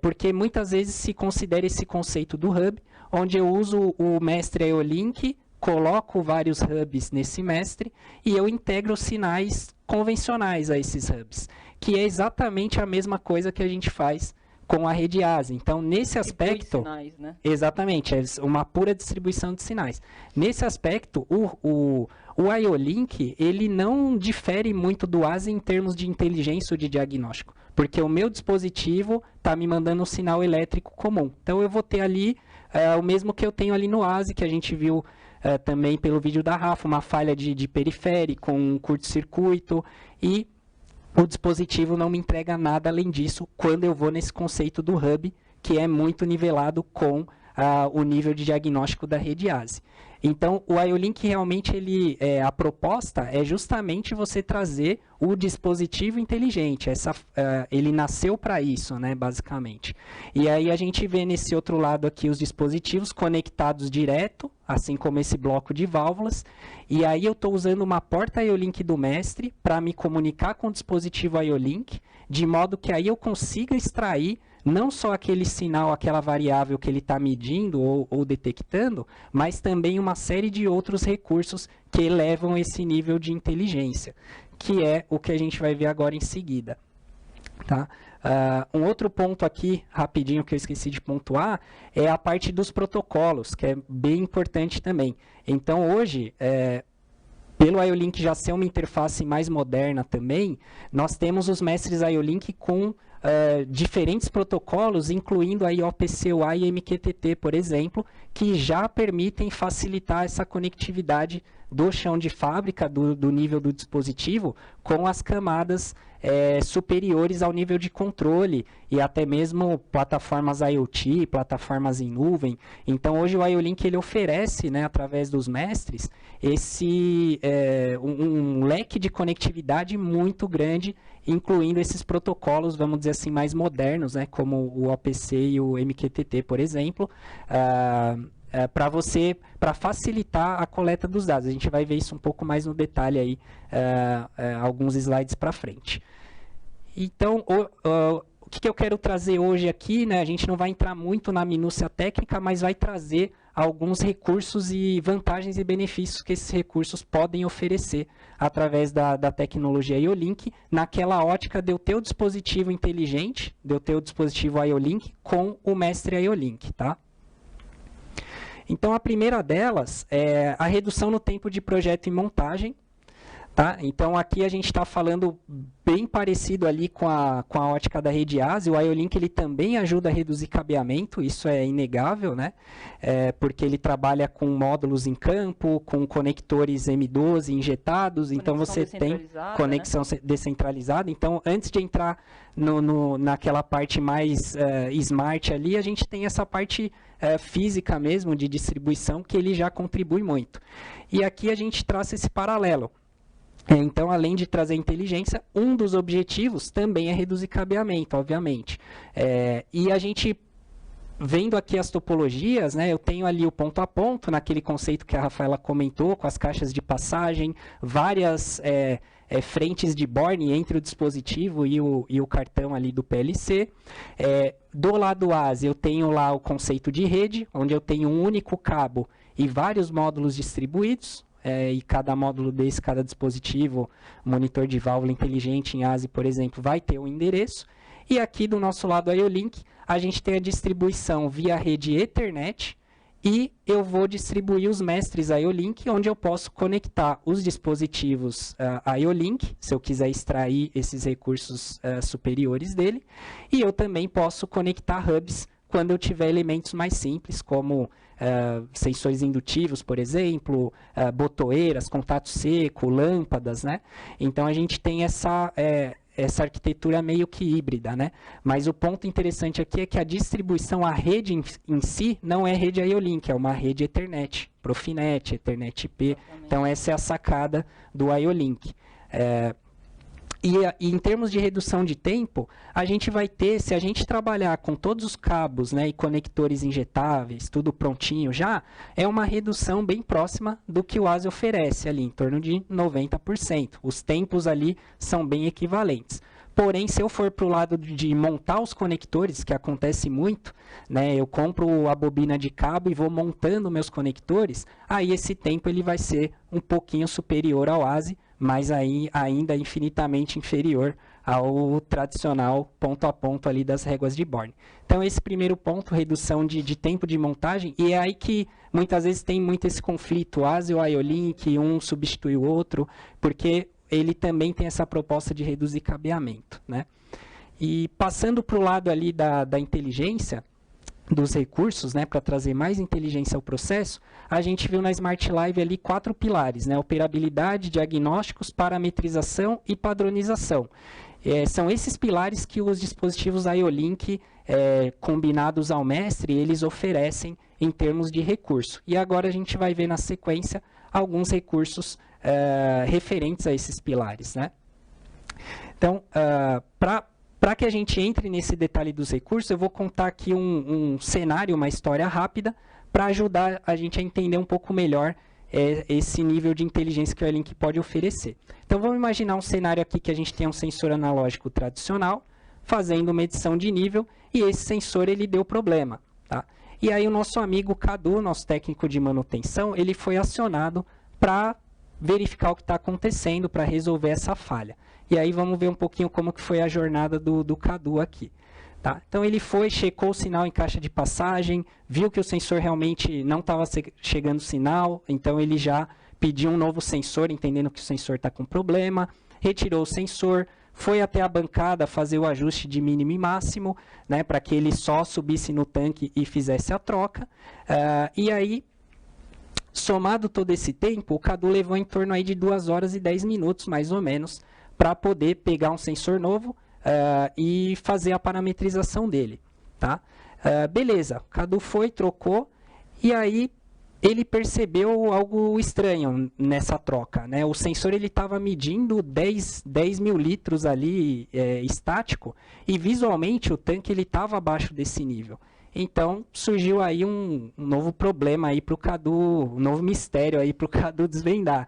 Porque muitas vezes se considera esse conceito do hub, onde eu uso o mestre IO-Link, coloco vários hubs nesse mestre e eu integro sinais convencionais a esses hubs, que é exatamente a mesma coisa que a gente faz com a rede ASI. Então, nesse aspecto... Sinais, né? Exatamente, é uma pura distribuição de sinais. Nesse aspecto, o IO-Link, ele não difere muito do ASI em termos de inteligência ou de diagnóstico, porque o meu dispositivo está me mandando um sinal elétrico comum. Então, eu vou ter ali o mesmo que eu tenho ali no ASI, que a gente viu também pelo vídeo da Rafa, uma falha de periférico, um curto-circuito, e o dispositivo não me entrega nada além disso quando eu vou nesse conceito do hub, que é muito nivelado com o nível de diagnóstico da rede ASI. Então, o IO-Link realmente, a proposta é justamente você trazer o dispositivo inteligente. Ele nasceu para isso, né, basicamente. E aí a gente vê nesse outro lado aqui os dispositivos conectados direto, assim como esse bloco de válvulas. E aí eu estou usando uma porta IO-Link do mestre para me comunicar com o dispositivo IO-Link, de modo que aí eu consiga extrair não só aquele sinal, aquela variável que ele está medindo ou detectando, mas também uma série de outros recursos que elevam esse nível de inteligência, que é o que a gente vai ver agora em seguida. Tá? Um outro ponto aqui, rapidinho, que eu esqueci de pontuar, é a parte dos protocolos, que é bem importante também. Então, hoje, pelo IO-Link já ser uma interface mais moderna também, nós temos os mestres IO-Link com diferentes protocolos, incluindo a OPC-UI e MQTT, por exemplo, que já permitem facilitar essa conectividade do chão de fábrica, do nível do dispositivo, com as camadas superiores ao nível de controle e até mesmo plataformas IoT, plataformas em nuvem. Então, hoje o IO-Link ele oferece, né, através dos mestres, um leque de conectividade muito grande, incluindo esses protocolos, vamos dizer assim, mais modernos, né, como o OPC e o MQTT, por exemplo, para facilitar a coleta dos dados. A gente vai ver isso um pouco mais no detalhe aí, alguns slides para frente. Então, o que eu quero trazer hoje aqui, né, a gente não vai entrar muito na minúcia técnica, mas vai trazer alguns recursos e vantagens e benefícios que esses recursos podem oferecer através da tecnologia IO-Link, naquela ótica de eu ter o dispositivo inteligente, de eu ter o dispositivo IO-Link com o mestre IO-Link, tá? Então, a primeira delas é a redução no tempo de projeto e montagem. Tá? Então, aqui a gente está falando bem parecido ali com a ótica da rede ASI. O IO-Link ele também ajuda a reduzir cabeamento, isso é inegável, né? Porque ele trabalha com módulos em campo, com conectores M12 injetados, então você tem conexão descentralizada. Então, antes de entrar naquela parte mais smart ali, a gente tem essa parte física mesmo, de distribuição, que ele já contribui muito. E aqui a gente traça esse paralelo. Então, além de trazer inteligência, um dos objetivos também é reduzir cabeamento, obviamente. E a gente, vendo aqui as topologias, né, eu tenho ali o ponto a ponto, naquele conceito que a Rafaela comentou, com as caixas de passagem, várias frentes de borne entre o dispositivo e o cartão ali do PLC. Do lado ASI, eu tenho lá o conceito de rede, onde eu tenho um único cabo e vários módulos distribuídos. E cada módulo desse, cada dispositivo, monitor de válvula inteligente em ASI, por exemplo, vai ter um endereço. E aqui do nosso lado IO-Link, a gente tem a distribuição via rede Ethernet e eu vou distribuir os mestres IO-Link, onde eu posso conectar os dispositivos IO-Link, se eu quiser extrair esses recursos superiores dele, e eu também posso conectar hubs quando eu tiver elementos mais simples, como sensores indutivos, por exemplo, botoeiras, contato seco, lâmpadas, né? Então, a gente tem essa arquitetura meio que híbrida, né? Mas o ponto interessante aqui é que a distribuição, a rede em si, não é rede IO-Link, é uma rede Ethernet, Profinet, Ethernet IP. Exatamente. Então, essa é a sacada do IO-Link. E em termos de redução de tempo, a gente vai ter, se a gente trabalhar com todos os cabos, né, e conectores injetáveis, tudo prontinho já, é uma redução bem próxima do que o ASI oferece ali, em torno de 90%. Os tempos ali são bem equivalentes. Porém, se eu for para o lado de montar os conectores, que acontece muito, né, eu compro a bobina de cabo e vou montando meus conectores, aí esse tempo ele vai ser um pouquinho superior ao ASI, mas aí ainda infinitamente inferior ao tradicional ponto a ponto ali das réguas de Born. Então, esse primeiro ponto, redução de tempo de montagem, e é aí que muitas vezes tem muito esse conflito, ASI ou IO-Link, um substitui o outro, porque ele também tem essa proposta de reduzir cabeamento, né? E passando para o lado ali da inteligência, dos recursos, né, para trazer mais inteligência ao processo, a gente viu na Smart Live ali 4 pilares, né, operabilidade, diagnósticos, parametrização e padronização. São esses pilares que os dispositivos IO-Link combinados ao mestre, eles oferecem em termos de recurso. E agora a gente vai ver na sequência alguns recursos referentes a esses pilares, né? Então, para que a gente entre nesse detalhe dos recursos, eu vou contar aqui um cenário, uma história rápida, para ajudar a gente a entender um pouco melhor esse nível de inteligência que o IO-Link pode oferecer. Então, vamos imaginar um cenário aqui que a gente tem um sensor analógico tradicional, fazendo uma medição de nível, e esse sensor ele deu problema. Tá? E aí o nosso amigo Cadu, nosso técnico de manutenção, ele foi acionado para verificar o que está acontecendo, para resolver essa falha. E aí vamos ver um pouquinho como que foi a jornada do Cadu aqui. Tá? Então ele foi, checou o sinal em caixa de passagem, viu que o sensor realmente não estava chegando sinal, então ele já pediu um novo sensor, entendendo que o sensor está com problema, retirou o sensor, foi até a bancada fazer o ajuste de mínimo e máximo, né, para que ele só subisse no tanque e fizesse a troca. E aí, somado todo esse tempo, o Cadu levou em torno aí de 2 horas e 10 minutos, mais ou menos, para poder pegar um sensor novo e fazer a parametrização dele. Tá? Beleza, o Cadu foi, trocou, e aí ele percebeu algo estranho nessa troca, né? O sensor estava medindo 10 mil litros ali estático e visualmente o tanque estava abaixo desse nível. Então surgiu aí um novo problema aí para o Cadu, um novo mistério aí para o Cadu desvendar.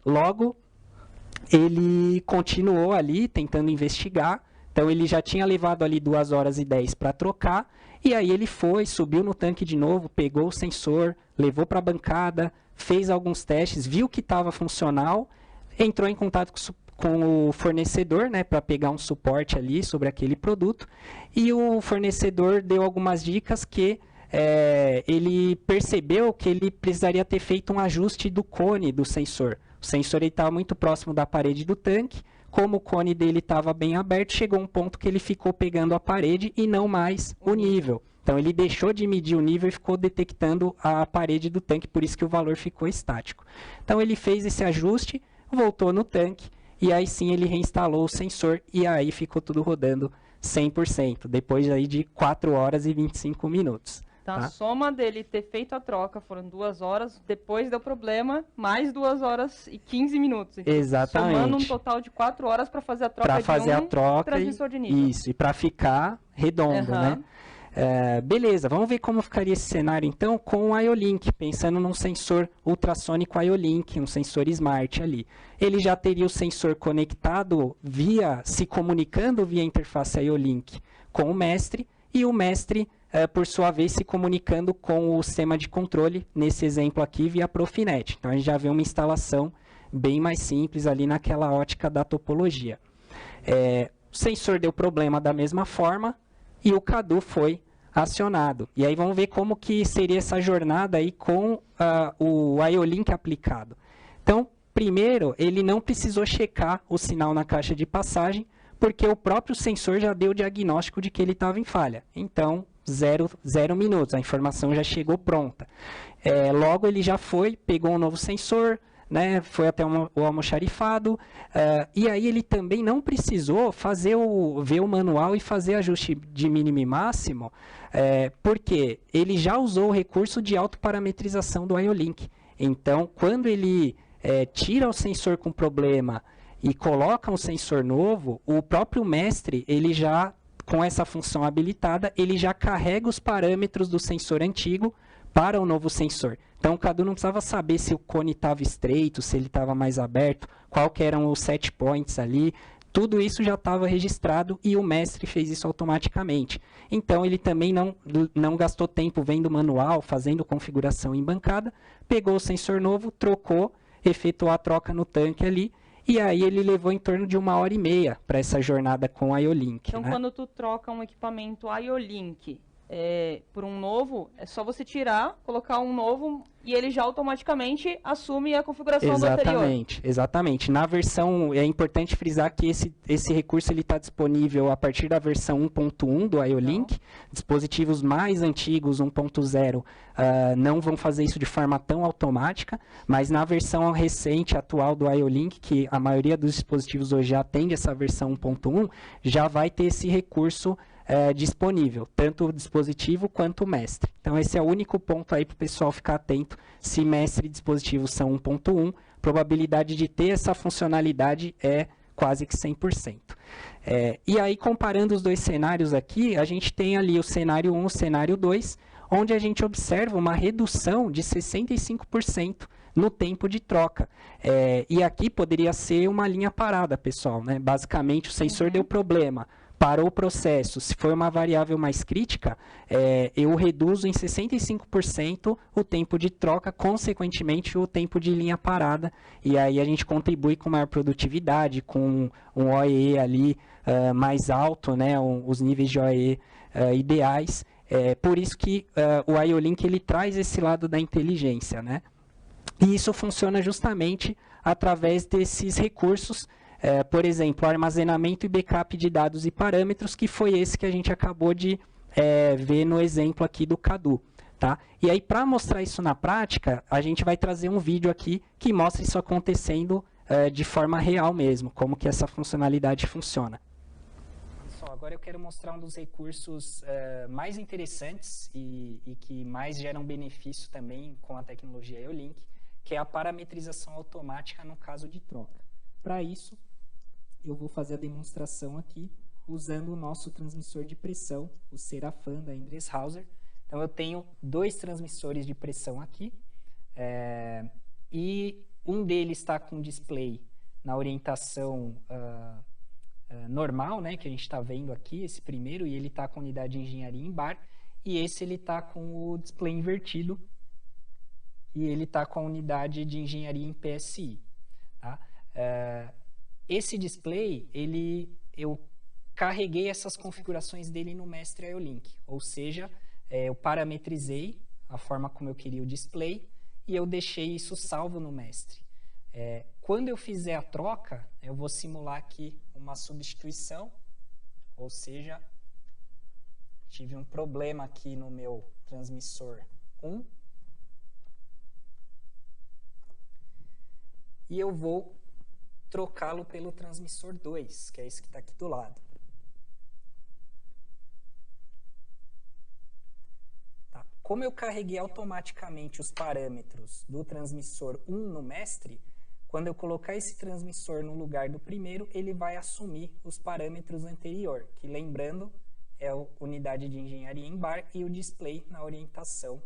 Logo ele continuou ali tentando investigar. Então ele já tinha levado ali 2 horas e 10 para trocar. E aí ele foi, subiu no tanque de novo, pegou o sensor, levou para a bancada, fez alguns testes, viu que estava funcional, entrou em contato com o fornecedor, né, para pegar um suporte ali sobre aquele produto. E o fornecedor deu algumas dicas que ele percebeu que ele precisaria ter feito um ajuste do cone do sensor. O sensor estava muito próximo da parede do tanque. Como o cone dele estava bem aberto, chegou um ponto que ele ficou pegando a parede e não mais o nível. Então, ele deixou de medir o nível e ficou detectando a parede do tanque, por isso que o valor ficou estático. Então, ele fez esse ajuste, voltou no tanque, e aí sim ele reinstalou o sensor, e aí ficou tudo rodando 100%, depois aí de 4 horas e 25 minutos. Então, tá? A soma dele ter feito a troca foram 2 horas, depois deu problema, mais 2 horas e 15 minutos. Então, exatamente. Somando um total de 4 horas para fazer a troca transmissor de nível. Isso, e para ficar redondo, né? Beleza, vamos ver como ficaria esse cenário então com o IO-Link, pensando num sensor ultrassônico IO-Link, um sensor smart ali. Ele já teria o sensor conectado se comunicando via interface IO-Link com o mestre, e o mestre por sua vez, se comunicando com o sistema de controle, nesse exemplo aqui, via Profinet. Então, a gente já vê uma instalação bem mais simples ali naquela ótica da topologia. O sensor deu problema da mesma forma e o Cadu foi acionado. E aí, vamos ver como que seria essa jornada aí com o IO-Link aplicado. Então, primeiro, ele não precisou checar o sinal na caixa de passagem, porque o próprio sensor já deu o diagnóstico de que ele estava em falha. Então, 0 minutos, a informação já chegou pronta. Logo ele já foi, pegou um novo sensor, né, foi até o almoxarifado, e aí ele também não precisou ver o manual e fazer ajuste de mínimo e máximo, porque ele já usou o recurso de autoparametrização do IO-Link. Então, quando ele tira o sensor com problema e coloca um sensor novo, o próprio mestre, ele já, com essa função habilitada, ele já carrega os parâmetros do sensor antigo para o novo sensor. Então, o Cadu não precisava saber se o cone estava estreito, se ele estava mais aberto, qual que eram os set points ali. Tudo isso já estava registrado e o mestre fez isso automaticamente. Então, ele também não gastou tempo vendo o manual, fazendo configuração em bancada, pegou o sensor novo, trocou, efetuou a troca no tanque ali, e aí ele levou em torno de 1h30 para essa jornada com o IO-Link. Então, quando tu troca um equipamento IO-Link por um novo, é só você tirar, colocar um novo e ele já automaticamente assume a configuração do anterior. Exatamente. Na versão, é importante frisar que esse recurso está disponível a partir da versão 1.1 do IO-Link. Dispositivos mais antigos, 1.0, não vão fazer isso de forma tão automática, mas na versão recente, atual do IO-Link, que a maioria dos dispositivos hoje já atende essa versão 1.1, já vai ter esse recurso disponível, tanto o dispositivo quanto o mestre. Então, esse é o único ponto aí para o pessoal ficar atento. Se mestre e dispositivo são 1.1, probabilidade de ter essa funcionalidade é quase que 100%. E aí, comparando os dois cenários aqui, a gente tem ali o cenário 1 e o cenário 2, onde a gente observa uma redução de 65% no tempo de troca. E aqui poderia ser uma linha parada, pessoal, né? Basicamente, o sensor deu problema. Parou o processo, se for uma variável mais crítica, eu reduzo em 65% o tempo de troca, consequentemente o tempo de linha parada, e aí a gente contribui com maior produtividade, com um OEE ali mais alto, né, os níveis de OEE ideais. Por isso que o IO-Link ele traz esse lado da inteligência, né? E isso funciona justamente através desses recursos. Por exemplo, armazenamento e backup de dados e parâmetros, que foi esse que a gente acabou de ver no exemplo aqui do Cadu. Tá? E aí, para mostrar isso na prática, a gente vai trazer um vídeo aqui que mostra isso acontecendo de forma real mesmo, como que essa funcionalidade funciona. Pessoal, agora eu quero mostrar um dos recursos mais interessantes e que mais geram benefício também com a tecnologia IO-Link, que é a parametrização automática no caso de troca. Para isso, eu vou fazer a demonstração aqui usando o nosso transmissor de pressão, o Serafan da Endress-Hauser. Então, eu tenho 2 transmissores de pressão aqui, e um deles está com display na orientação normal, né, que a gente está vendo aqui, esse primeiro, e ele está com unidade de engenharia em bar, e esse ele está com o display invertido, e ele está com a unidade de engenharia em PSI. Tá? Esse display, eu carreguei essas configurações dele no Mestre IO-Link, ou seja, eu parametrizei a forma como eu queria o display e eu deixei isso salvo no Mestre. Quando eu fizer a troca, eu vou simular aqui uma substituição, ou seja, tive um problema aqui no meu transmissor 1, e eu vou trocá-lo pelo transmissor 2, que é esse que está aqui do lado. Tá. Como eu carreguei automaticamente os parâmetros do transmissor 1 no Mestre, quando eu colocar esse transmissor no lugar do primeiro, ele vai assumir os parâmetros anterior, que lembrando, é a unidade de engenharia em bar e o display na orientação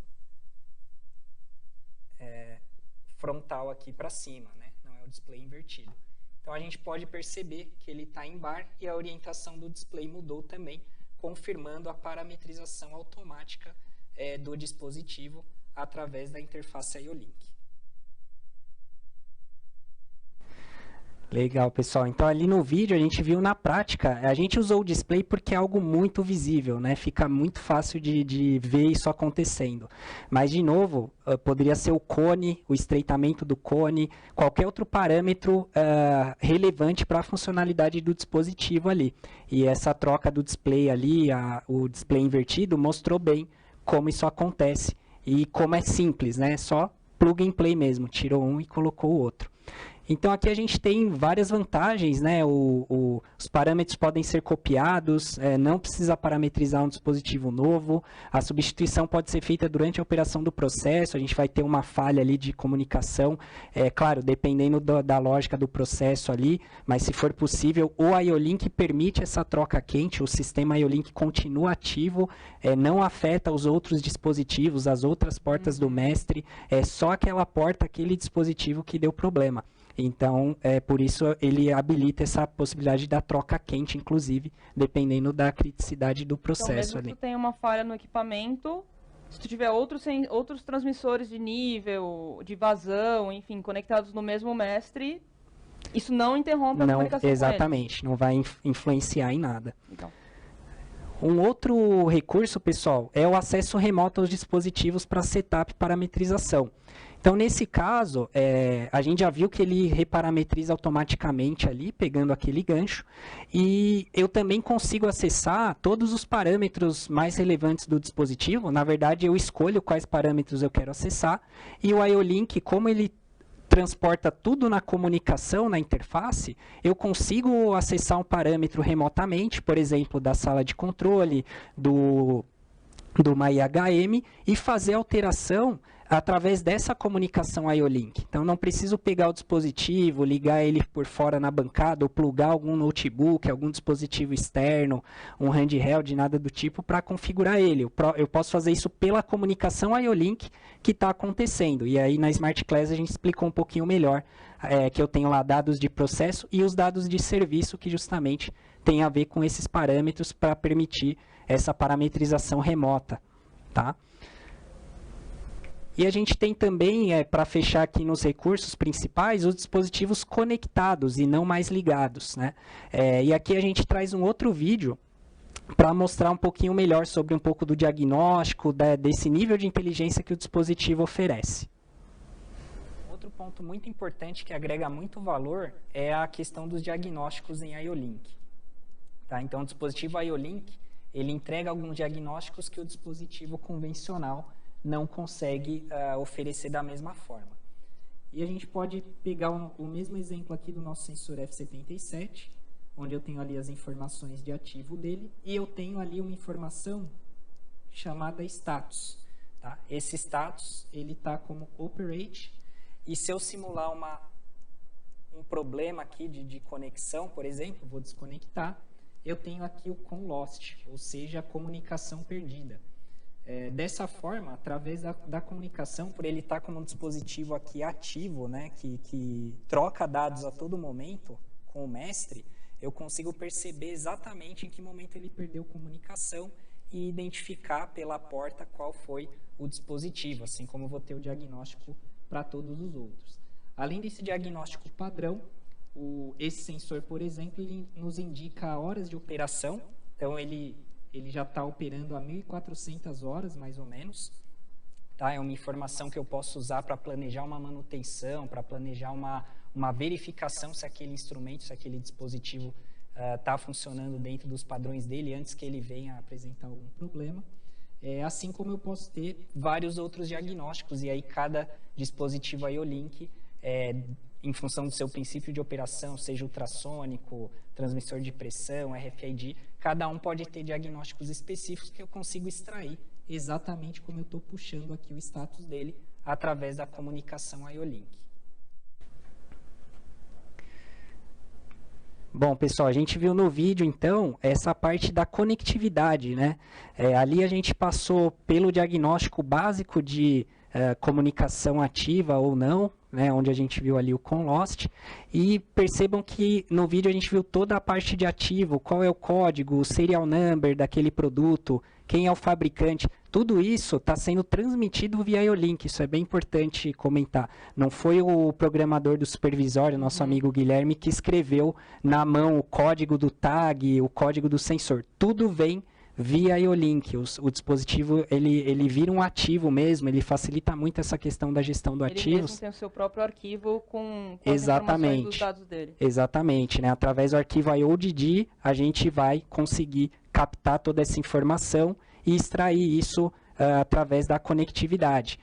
frontal aqui para cima, né? Não é o display invertido. Então, a gente pode perceber que ele está em bar e a orientação do display mudou também, confirmando a parametrização automática do dispositivo através da interface IO-Link. Legal, pessoal. Então, ali no vídeo, a gente viu na prática, a gente usou o display porque é algo muito visível, né? Fica muito fácil de ver isso acontecendo. Mas, de novo, poderia ser o cone, o estreitamento do cone, qualquer outro parâmetro relevante para a funcionalidade do dispositivo ali. E essa troca do display ali, o display invertido, mostrou bem como isso acontece e como é simples, né? Só plug and play mesmo, tirou um e colocou o outro. Então, aqui a gente tem várias vantagens, né? Os parâmetros podem ser copiados, não precisa parametrizar um dispositivo novo, a substituição pode ser feita durante a operação do processo, a gente vai ter uma falha ali de comunicação, claro, dependendo da lógica do processo ali, mas se for possível, o IO-Link permite essa troca quente, o sistema IO-Link continua ativo, não afeta os outros dispositivos, as outras portas do mestre, é só aquela porta, aquele dispositivo que deu problema. Então, por isso ele habilita essa possibilidade da troca quente, inclusive, dependendo da criticidade do processo. Então, mesmo ali. que tu tenha uma falha no equipamento, se tu tiver outros transmissores de nível, de vazão, enfim, conectados no mesmo mestre, isso não interrompe a comunicação exatamente, não vai influenciar em nada. Então. Um outro recurso, pessoal, é o acesso remoto aos dispositivos para setup e parametrização. Então, nesse caso, a gente já viu que ele reparametriza automaticamente ali, pegando aquele gancho, e eu também consigo acessar todos os parâmetros mais relevantes do dispositivo. Na verdade, eu escolho quais parâmetros eu quero acessar, e o IO-Link, como ele transporta tudo na comunicação, na interface, eu consigo acessar um parâmetro remotamente, por exemplo, da sala de controle, do MyHM e fazer alteração através dessa comunicação IO-Link. Então, não preciso pegar o dispositivo, ligar ele por fora na bancada ou plugar algum notebook, algum dispositivo externo, um handheld, nada do tipo, para configurar ele. Eu posso fazer isso pela comunicação IO-Link que está acontecendo. E aí, na Smart Class, a gente explicou um pouquinho melhor que eu tenho lá dados de processo e os dados de serviço, que justamente tem a ver com esses parâmetros para permitir essa parametrização remota, tá? E a gente tem também, para fechar aqui nos recursos principais, os dispositivos conectados e não mais ligados, né? E aqui a gente traz um outro vídeo para mostrar um pouquinho melhor sobre um pouco do diagnóstico, desse nível de inteligência que o dispositivo oferece. Outro ponto muito importante que agrega muito valor é a questão dos diagnósticos em IO-Link. Tá? Então, o dispositivo IO-Link, ele entrega alguns diagnósticos que o dispositivo convencional não consegue oferecer da mesma forma. E a gente pode pegar o mesmo exemplo aqui do nosso sensor F77, onde eu tenho ali as informações de ativo dele, e eu tenho ali uma informação chamada status. Tá? Esse status, ele está como operate, e se eu simular um problema aqui de conexão, por exemplo, vou desconectar, eu tenho aqui o com lost, ou seja, a comunicação perdida. Dessa forma, através da comunicação, por ele estar como um dispositivo aqui ativo, né, que troca dados a todo momento com o mestre, eu consigo perceber exatamente em que momento ele perdeu comunicação e identificar pela porta qual foi o dispositivo, assim como eu vou ter o diagnóstico para todos os outros. Além desse diagnóstico padrão, esse sensor, por exemplo, ele nos indica horas de operação, então ele já está operando a 1.400 horas, mais ou menos. Tá? É uma informação que eu posso usar para planejar uma manutenção, para planejar uma verificação se aquele instrumento, se aquele dispositivo está funcionando dentro dos padrões dele antes que ele venha apresentar algum problema. Assim como eu posso ter vários outros diagnósticos, e aí cada dispositivo IO-Link, em função do seu princípio de operação, seja ultrassônico, transmissor de pressão, RFID, cada um pode ter diagnósticos específicos que eu consigo extrair exatamente como eu estou puxando aqui o status dele através da comunicação IO-Link. Bom, pessoal, a gente viu no vídeo, então, essa parte da conectividade, né? Ali a gente passou pelo diagnóstico básico de comunicação ativa ou não, né, onde a gente viu ali o com lost, e percebam que no vídeo a gente viu toda a parte de ativo, qual é o código, o serial number daquele produto, quem é o fabricante, tudo isso está sendo transmitido via IO-Link, isso é bem importante comentar. Não foi o programador do supervisório, nosso amigo Guilherme, que escreveu na mão o código do tag, o código do sensor, tudo vem via IO-Link. O dispositivo ele vira um ativo mesmo, ele facilita muito essa questão da gestão do ativos. Ele mesmo tem o seu próprio arquivo com as informações dos dados dele. Exatamente, né? Através do arquivo IODD, a gente vai conseguir captar toda essa informação e extrair isso através da conectividade.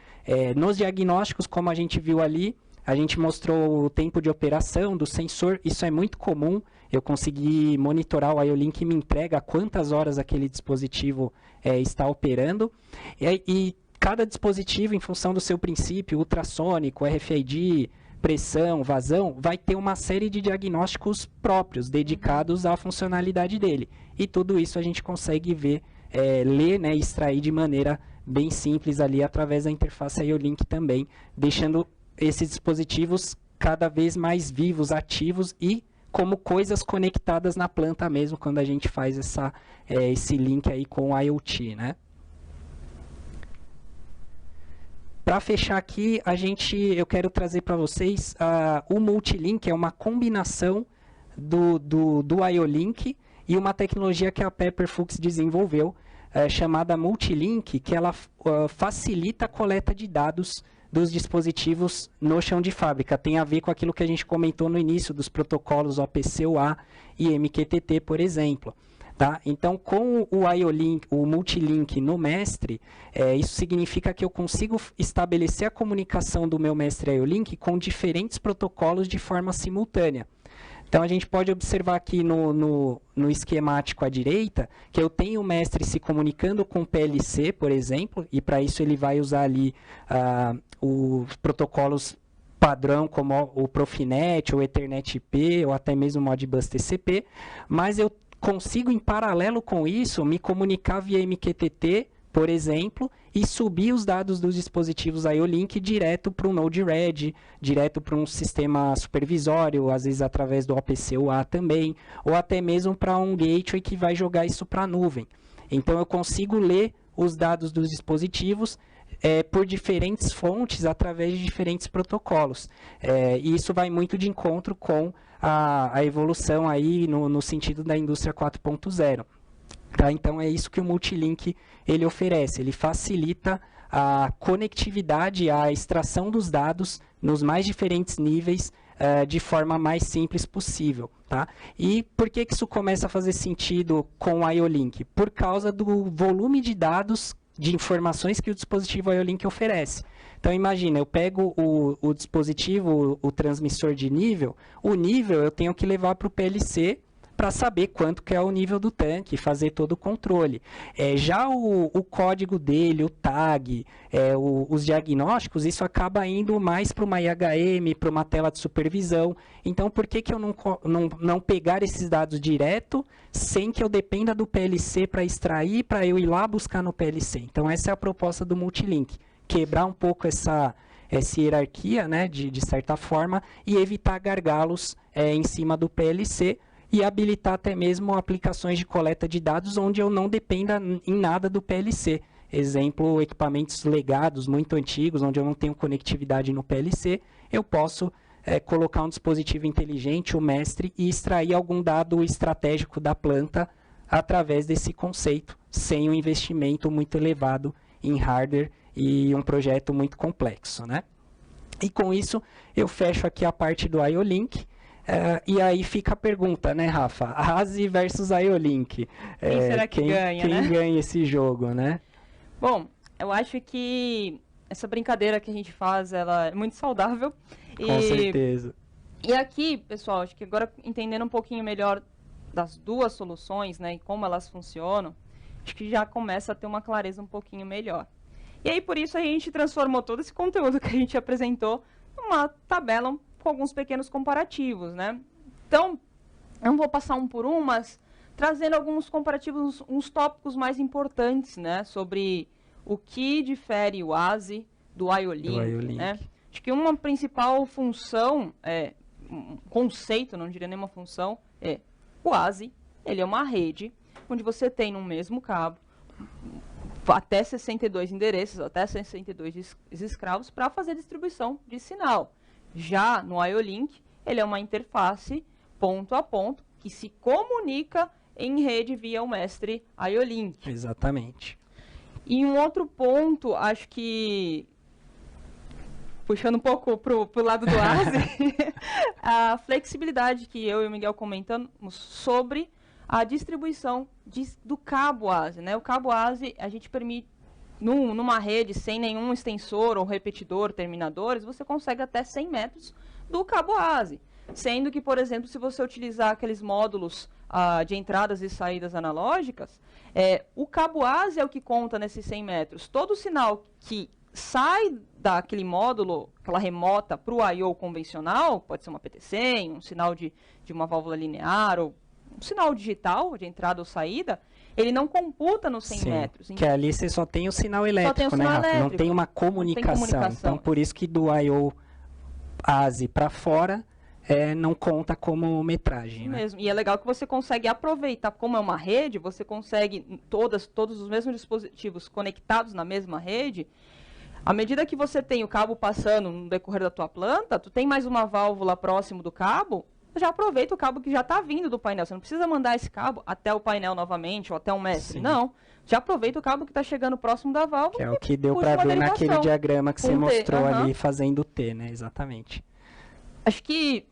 Nos diagnósticos, como a gente viu ali, a gente mostrou o tempo de operação do sensor, isso é muito comum. Eu consegui monitorar o IO-Link e me entrega quantas horas aquele dispositivo está operando. E cada dispositivo, em função do seu princípio, ultrassônico, RFID, pressão, vazão, vai ter uma série de diagnósticos próprios, dedicados à funcionalidade dele. E tudo isso a gente consegue ver, ler, né, e extrair de maneira bem simples ali, através da interface IO-Link também, deixando esses dispositivos cada vez mais vivos, ativos e como coisas conectadas na planta mesmo, quando a gente faz esse link aí com o IoT, né? Para fechar aqui, eu quero trazer para vocês o Multilink, é uma combinação do IO-Link e uma tecnologia que a Pepperfuchs desenvolveu, chamada Multilink, que ela facilita a coleta de dados dos dispositivos no chão de fábrica. Tem a ver com aquilo que a gente comentou no início, dos protocolos OPC-UA e MQTT, por exemplo. Tá? Então, com o IO-Link, o Multilink no mestre, isso significa que eu consigo estabelecer a comunicação do meu mestre IO-Link com diferentes protocolos de forma simultânea. Então, a gente pode observar aqui no esquemático à direita, que eu tenho o mestre se comunicando com o PLC, por exemplo, e para isso ele vai usar ali os protocolos padrão, como o Profinet, ou Ethernet IP, ou até mesmo o Modbus TCP, mas eu consigo, em paralelo com isso, me comunicar via MQTT, por exemplo, e subir os dados dos dispositivos IO-Link direto para um Node-RED, direto para um sistema supervisório, às vezes através do OPC UA também, ou até mesmo para um gateway que vai jogar isso para a nuvem. Então, eu consigo ler os dados dos dispositivos por diferentes fontes, através de diferentes protocolos. E isso vai muito de encontro com a evolução aí no sentido da indústria 4.0. Tá? Então, é isso que o Multilink ele oferece. Ele facilita a conectividade, a extração dos dados nos mais diferentes níveis de forma mais simples possível. Tá? E por que isso começa a fazer sentido com o IO-Link? Por causa do volume de dados, de informações que o dispositivo IO-Link oferece. Então, imagina, eu pego o dispositivo, o transmissor de nível, o nível eu tenho que levar para o PLC para saber quanto que é o nível do tanque, fazer todo o controle. Já o código dele, o tag, os diagnósticos, isso acaba indo mais para uma IHM, para uma tela de supervisão. Então, por que eu não pegar esses dados direto, sem que eu dependa do PLC para extrair, para eu ir lá buscar no PLC? Então, essa é a proposta do Multilink. Quebrar um pouco essa hierarquia, né, de certa forma, e evitar gargalos em cima do PLC, e habilitar até mesmo aplicações de coleta de dados onde eu não dependa em nada do PLC. Exemplo, equipamentos legados, muito antigos, onde eu não tenho conectividade no PLC, eu posso colocar um dispositivo inteligente, o mestre, e extrair algum dado estratégico da planta através desse conceito, sem um investimento muito elevado em hardware e um projeto muito complexo, né? E com isso, eu fecho aqui a parte do IO-Link. E aí fica a pergunta, né, Rafa? ASI versus IO-Link. Quem será que ganha, né? Quem ganha esse jogo, né? Bom, eu acho que essa brincadeira que a gente faz, ela é muito saudável. Com certeza. E aqui, pessoal, acho que agora entendendo um pouquinho melhor das duas soluções, né, e como elas funcionam, acho que já começa a ter uma clareza um pouquinho melhor. E aí, por isso, a gente transformou todo esse conteúdo que a gente apresentou numa tabela com alguns pequenos comparativos, né? Então, eu não vou passar um por um, mas trazendo alguns comparativos, uns tópicos mais importantes, né? Sobre o que difere o ASI do IO-Link, né? Acho que uma principal função, um conceito, não diria nenhuma função, o ASI, ele é uma rede onde você tem no mesmo cabo até 62 endereços, até 62 escravos para fazer distribuição de sinal. Já no IO-Link, ele é uma interface ponto a ponto que se comunica em rede via o mestre IO-Link. Exatamente. E um outro ponto, acho que, puxando um pouco para o lado do ASI, a flexibilidade que eu e o Miguel comentamos sobre a distribuição do cabo ASI, né? O cabo ASI, a gente permite, numa rede sem nenhum extensor ou repetidor, terminadores, você consegue até 100 metros do cabo ASI. Sendo que, por exemplo, se você utilizar aqueles módulos de entradas e saídas analógicas, o cabo ASI é o que conta nesses 100 metros. Todo sinal que sai daquele módulo, aquela remota, para o I/O convencional, pode ser uma PT100, um sinal de uma válvula linear, ou um sinal digital de entrada ou saída, ele não computa nos 100 metros. Que ali você só tem o sinal elétrico, né, Rafa? Não tem uma comunicação. Então, por isso que do I/O ASI para fora não conta como metragem. Né? Mesmo. E é legal que você consegue aproveitar, como é uma rede, você consegue todos os mesmos dispositivos conectados na mesma rede. À medida que você tem o cabo passando no decorrer da tua planta, tu tem mais uma válvula próximo do cabo, já aproveita o cabo que já está vindo do painel. Você não precisa mandar esse cabo até o painel novamente ou até o mestre. Sim. Não. Já aproveita o cabo que está chegando próximo da válvula. Que é o que deu para ver naquele diagrama que você mostrou ali fazendo o T, né? Exatamente. Acho que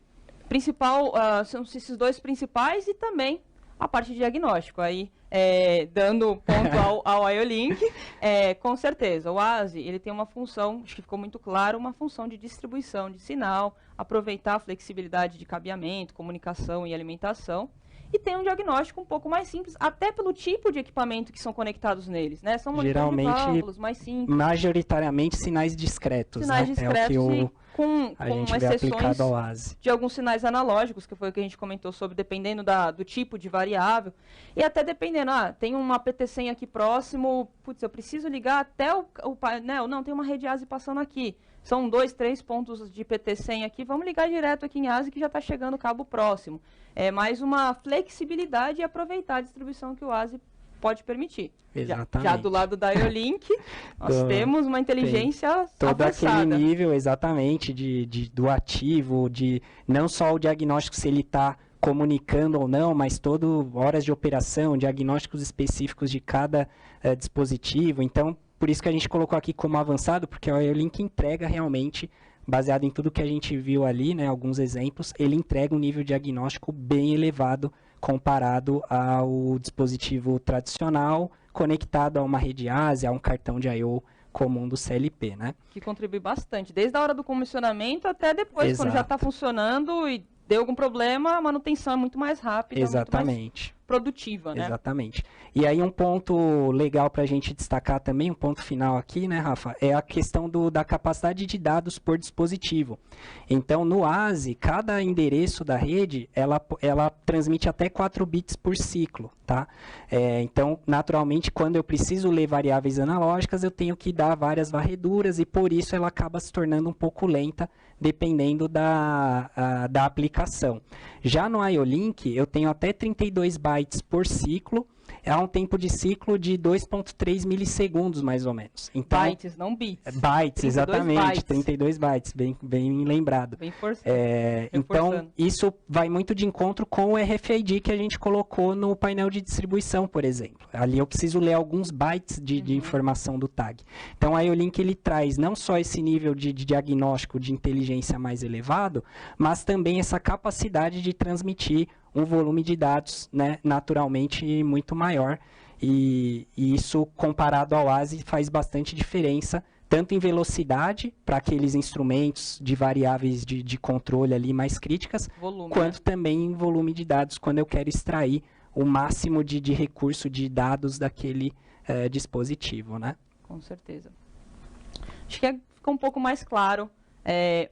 são esses dois principais e também a parte de diagnóstico. Aí dando ponto ao IO-Link, com certeza, o ASI ele tem uma função, acho que ficou muito claro, uma função de distribuição de sinal, aproveitar a flexibilidade de cabeamento, comunicação e alimentação, e tem um diagnóstico um pouco mais simples, até pelo tipo de equipamento que são conectados neles, né? São monitores de válvulas mais simples. Majoritariamente sinais discretos, sinais né? discretos É com exceções ao ASI. de alguns sinais analógicos, que foi o que a gente comentou sobre, dependendo do tipo de variável, e até dependendo, tem uma PT100 aqui próximo, putz, eu preciso ligar até o painel, não, tem uma rede ASI passando aqui, são 2, 3 pontos de PT100 aqui, vamos ligar direto aqui em ASI que já está chegando o cabo próximo. É mais uma flexibilidade e aproveitar a distribuição que o ASI pode permitir. Exatamente. Já do lado da IO-Link, nós temos uma inteligência todo avançada. Aquele nível, exatamente, do ativo, de não só o diagnóstico se ele está comunicando ou não, mas horas de operação, diagnósticos específicos de cada dispositivo. Então, por isso que a gente colocou aqui como avançado, porque o IO-Link entrega realmente, baseado em tudo que a gente viu ali, né, alguns exemplos, ele entrega um nível diagnóstico bem elevado comparado ao dispositivo tradicional, conectado a uma rede ASI, a um cartão de I/O comum do CLP, né? Que contribui bastante, desde a hora do comissionamento até depois, Exato. Quando já está funcionando e deu algum problema, a manutenção é muito mais rápida, Exatamente. Muito mais produtiva, né? Exatamente. E aí um ponto legal para a gente destacar também, um ponto final aqui, né, Rafa, é a questão da capacidade de dados por dispositivo. Então, no ASI, cada endereço da rede, ela transmite até 4 bits por ciclo, tá? Então, naturalmente, quando eu preciso ler variáveis analógicas, eu tenho que dar várias varreduras e, por isso, ela acaba se tornando um pouco lenta, dependendo da aplicação. Já no IO-Link, eu tenho até 32 bytes por ciclo, é um tempo de ciclo de 2.3 milissegundos, mais ou menos. Então, bytes, não bits. Bytes, exatamente, bytes. 32 bytes, bem lembrado. Bem então, isso vai muito de encontro com o RFID que a gente colocou no painel de distribuição, por exemplo. Ali eu preciso ler alguns bytes de informação do tag. Então, o IO-Link ele traz não só esse nível de diagnóstico de inteligência mais elevado, mas também essa capacidade de transmitir um volume de dados, né, naturalmente muito maior, e isso comparado ao ASI faz bastante diferença, tanto em velocidade para aqueles instrumentos de variáveis de controle ali mais críticas, quanto também em volume de dados quando eu quero extrair o máximo de recurso de dados daquele dispositivo, né? Com certeza. Acho que ficou um pouco mais claro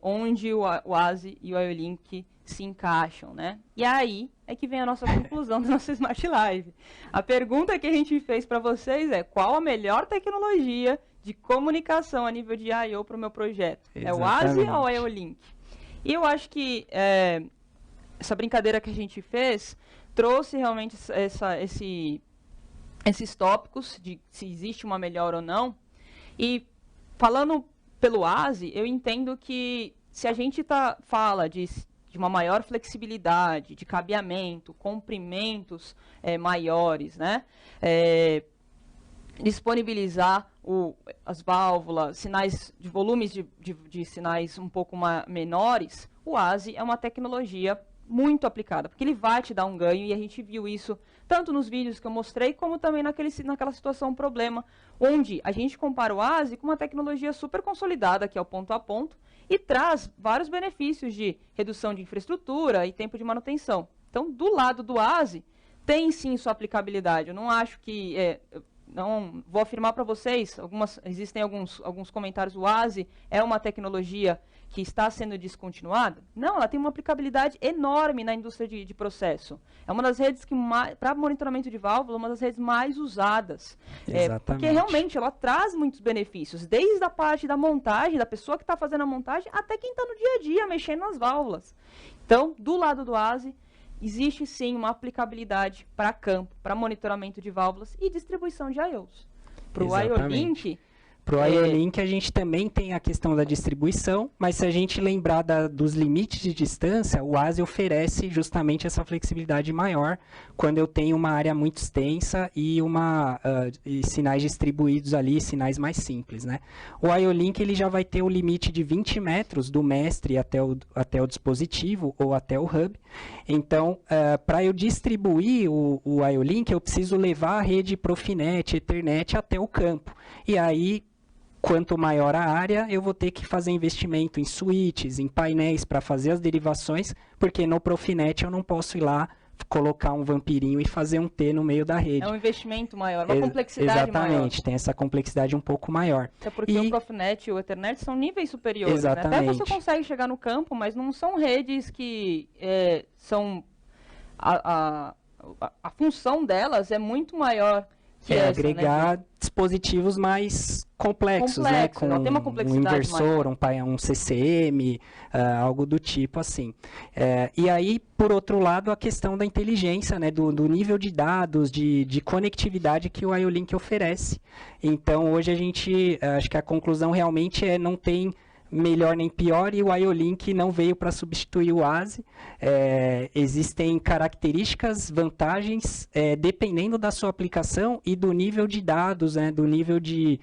onde o ASI e o IO-Link se encaixam, né? E aí é que vem a nossa conclusão da nossa Smart Live. A pergunta que a gente fez para vocês é: qual a melhor tecnologia de comunicação a nível de I/O para o meu projeto? Exatamente. É o ASI ou é o IO-Link? E eu acho que essa brincadeira que a gente fez trouxe realmente esses tópicos de se existe uma melhor ou não. E falando pelo ASI, eu entendo que se a gente fala de uma maior flexibilidade, de cabeamento, comprimentos maiores, né? Disponibilizar as válvulas, sinais de volumes de sinais um pouco menores, o ASI é uma tecnologia muito aplicada, porque ele vai te dar um ganho, e a gente viu isso tanto nos vídeos que eu mostrei, como também naquela situação problema, onde a gente compara o ASI com uma tecnologia super consolidada, que é o ponto-a-ponto, e traz vários benefícios de redução de infraestrutura e tempo de manutenção. Então, do lado do ASI, tem sim sua aplicabilidade. Eu não acho que... não vou afirmar para vocês, existem alguns comentários, o ASI é uma tecnologia que está sendo descontinuada. Não, ela tem uma aplicabilidade enorme na indústria de processo. É uma das redes que, para monitoramento de válvula, uma das redes mais usadas. Porque realmente ela traz muitos benefícios, desde a parte da montagem, da pessoa que está fazendo a montagem, até quem está no dia a dia mexendo nas válvulas. Então, do lado do ASI, existe sim uma aplicabilidade para campo, para monitoramento de válvulas e distribuição de I/Os. Para o IO-Link, Para o IO-Link a gente também tem a questão da distribuição, mas se a gente lembrar dos limites de distância, o ASI oferece justamente essa flexibilidade maior quando eu tenho uma área muito extensa e e sinais distribuídos ali, sinais mais simples, né? O IO-Link ele já vai ter o limite de 20 metros do mestre até o dispositivo ou até o hub. Então, para eu distribuir o IO-Link, eu preciso levar a rede Profinet, Ethernet até o campo. E aí, quanto maior a área, eu vou ter que fazer investimento em switches, em painéis para fazer as derivações, porque no Profinet eu não posso ir lá colocar um vampirinho e fazer um T no meio da rede. É um investimento maior, uma complexidade exatamente, maior. Tem essa complexidade um pouco maior. Até porque o Profinet e o Ethernet são níveis superiores. Exatamente. Né? Até você consegue chegar no campo, mas não são redes que são... A função delas é muito maior que essa, agregar, né? Dispositivos mais complexos, né? Com tem uma complexidade um inversor, maior. um CCM, algo do tipo assim. E aí, por outro lado, a questão da inteligência, né? Do nível de dados, de conectividade que o IO-Link oferece. Então, hoje a gente, acho que a conclusão realmente não tem melhor nem pior, e o IO-Link não veio para substituir o ASI. Existem características, vantagens, dependendo da sua aplicação e do nível de dados, né, do nível de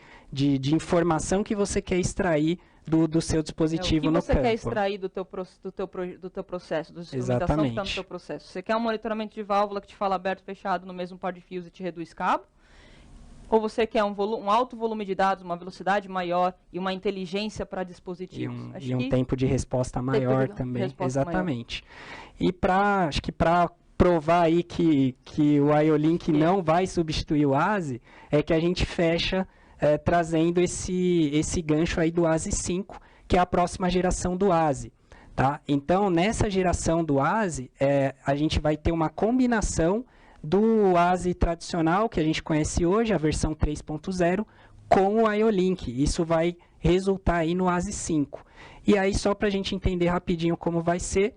informação que você quer extrair do seu dispositivo no campo. O que você quer extrair do teu processo, da instrumentação que está no teu processo? Você quer um monitoramento de válvula que te fala aberto, fechado no mesmo par de fios e te reduz cabo? Ou você quer um alto volume de dados, uma velocidade maior e uma inteligência para dispositivos? E um tempo de resposta maior também. Exatamente. Maior. E acho que para provar aí que o IO-Link não vai substituir o ASI, é que a gente fecha trazendo esse gancho aí do ASI 5, que é a próxima geração do ASI. Tá? Então, nessa geração do ASI, a gente vai ter uma combinação do ASI tradicional, que a gente conhece hoje, a versão 3.0, com o IO-Link. Isso vai resultar aí no ASI 5. E aí, só para a gente entender rapidinho como vai ser,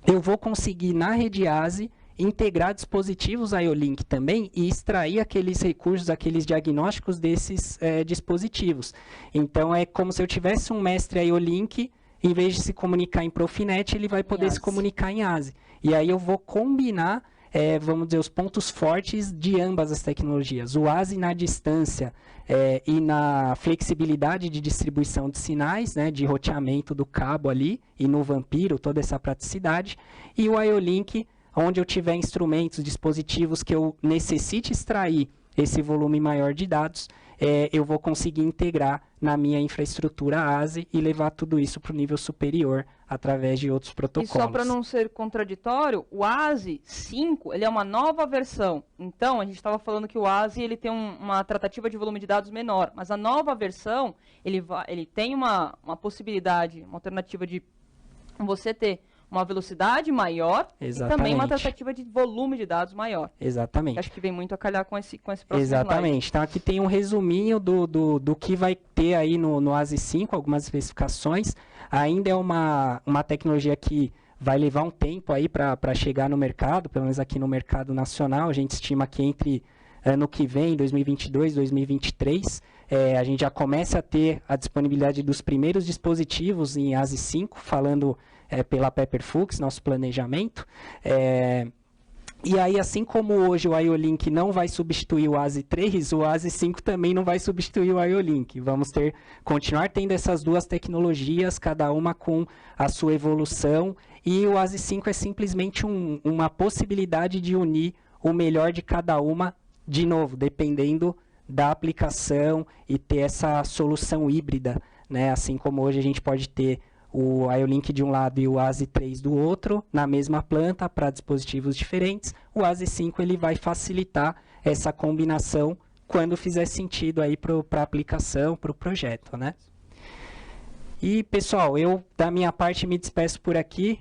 eu vou conseguir, na rede ASI, integrar dispositivos IO-Link também e extrair aqueles recursos, aqueles diagnósticos desses dispositivos. Então, é como se eu tivesse um mestre IO-Link, em vez de se comunicar em Profinet, ele vai poder se comunicar em ASI. E aí eu vou combinar vamos dizer, os pontos fortes de ambas as tecnologias. O ASI na distância e na flexibilidade de distribuição de sinais, né, de roteamento do cabo ali, e no Vampiro, toda essa praticidade. E o IO-Link, onde eu tiver instrumentos, dispositivos que eu necessite extrair esse volume maior de dados, eu vou conseguir integrar na minha infraestrutura ASI e levar tudo isso para o nível superior através de outros protocolos. E só para não ser contraditório, o ASI 5 ele é uma nova versão. Então, a gente estava falando que o ASI ele tem uma tratativa de volume de dados menor, mas a nova versão ele tem uma possibilidade, uma alternativa de você ter uma velocidade maior. Exatamente. E também uma tratativa de volume de dados maior. Exatamente. Acho que vem muito a calhar com esse próximo Exatamente. slide. Então, aqui tem um resuminho do que vai ter aí no ASI 5, algumas especificações. Ainda é uma tecnologia que vai levar um tempo aí para chegar no mercado, pelo menos aqui no mercado nacional. A gente estima que entre ano que vem, 2022, 2023, a gente já começa a ter a disponibilidade dos primeiros dispositivos em ASI 5, falando pela Pepperfuchs, nosso planejamento. E aí, assim como hoje o IO-Link não vai substituir o ASI 3, o ASI 5 também não vai substituir o IO-Link. Vamos continuar tendo essas duas tecnologias, cada uma com a sua evolução, e o ASI 5 é simplesmente uma possibilidade de unir o melhor de cada uma, de novo, dependendo da aplicação, e ter essa solução híbrida, né? Assim como hoje a gente pode ter o IO-Link de um lado e o ASI 3 do outro, na mesma planta, para dispositivos diferentes. O ASI 5 ele vai facilitar essa combinação quando fizer sentido aí para a aplicação, para o projeto, né? E, pessoal, eu, da minha parte, me despeço por aqui.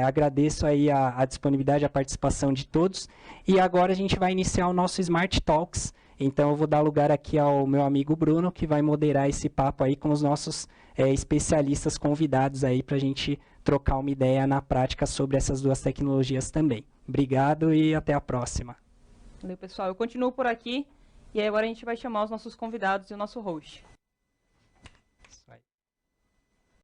Agradeço aí a disponibilidade, a participação de todos. E agora a gente vai iniciar o nosso Smart Talks. Então, eu vou dar lugar aqui ao meu amigo Bruno, que vai moderar esse papo aí com os nossos especialistas convidados aí para a gente trocar uma ideia na prática sobre essas duas tecnologias também. Obrigado e até a próxima. Valeu, pessoal. Eu continuo por aqui e aí agora a gente vai chamar os nossos convidados e o nosso host.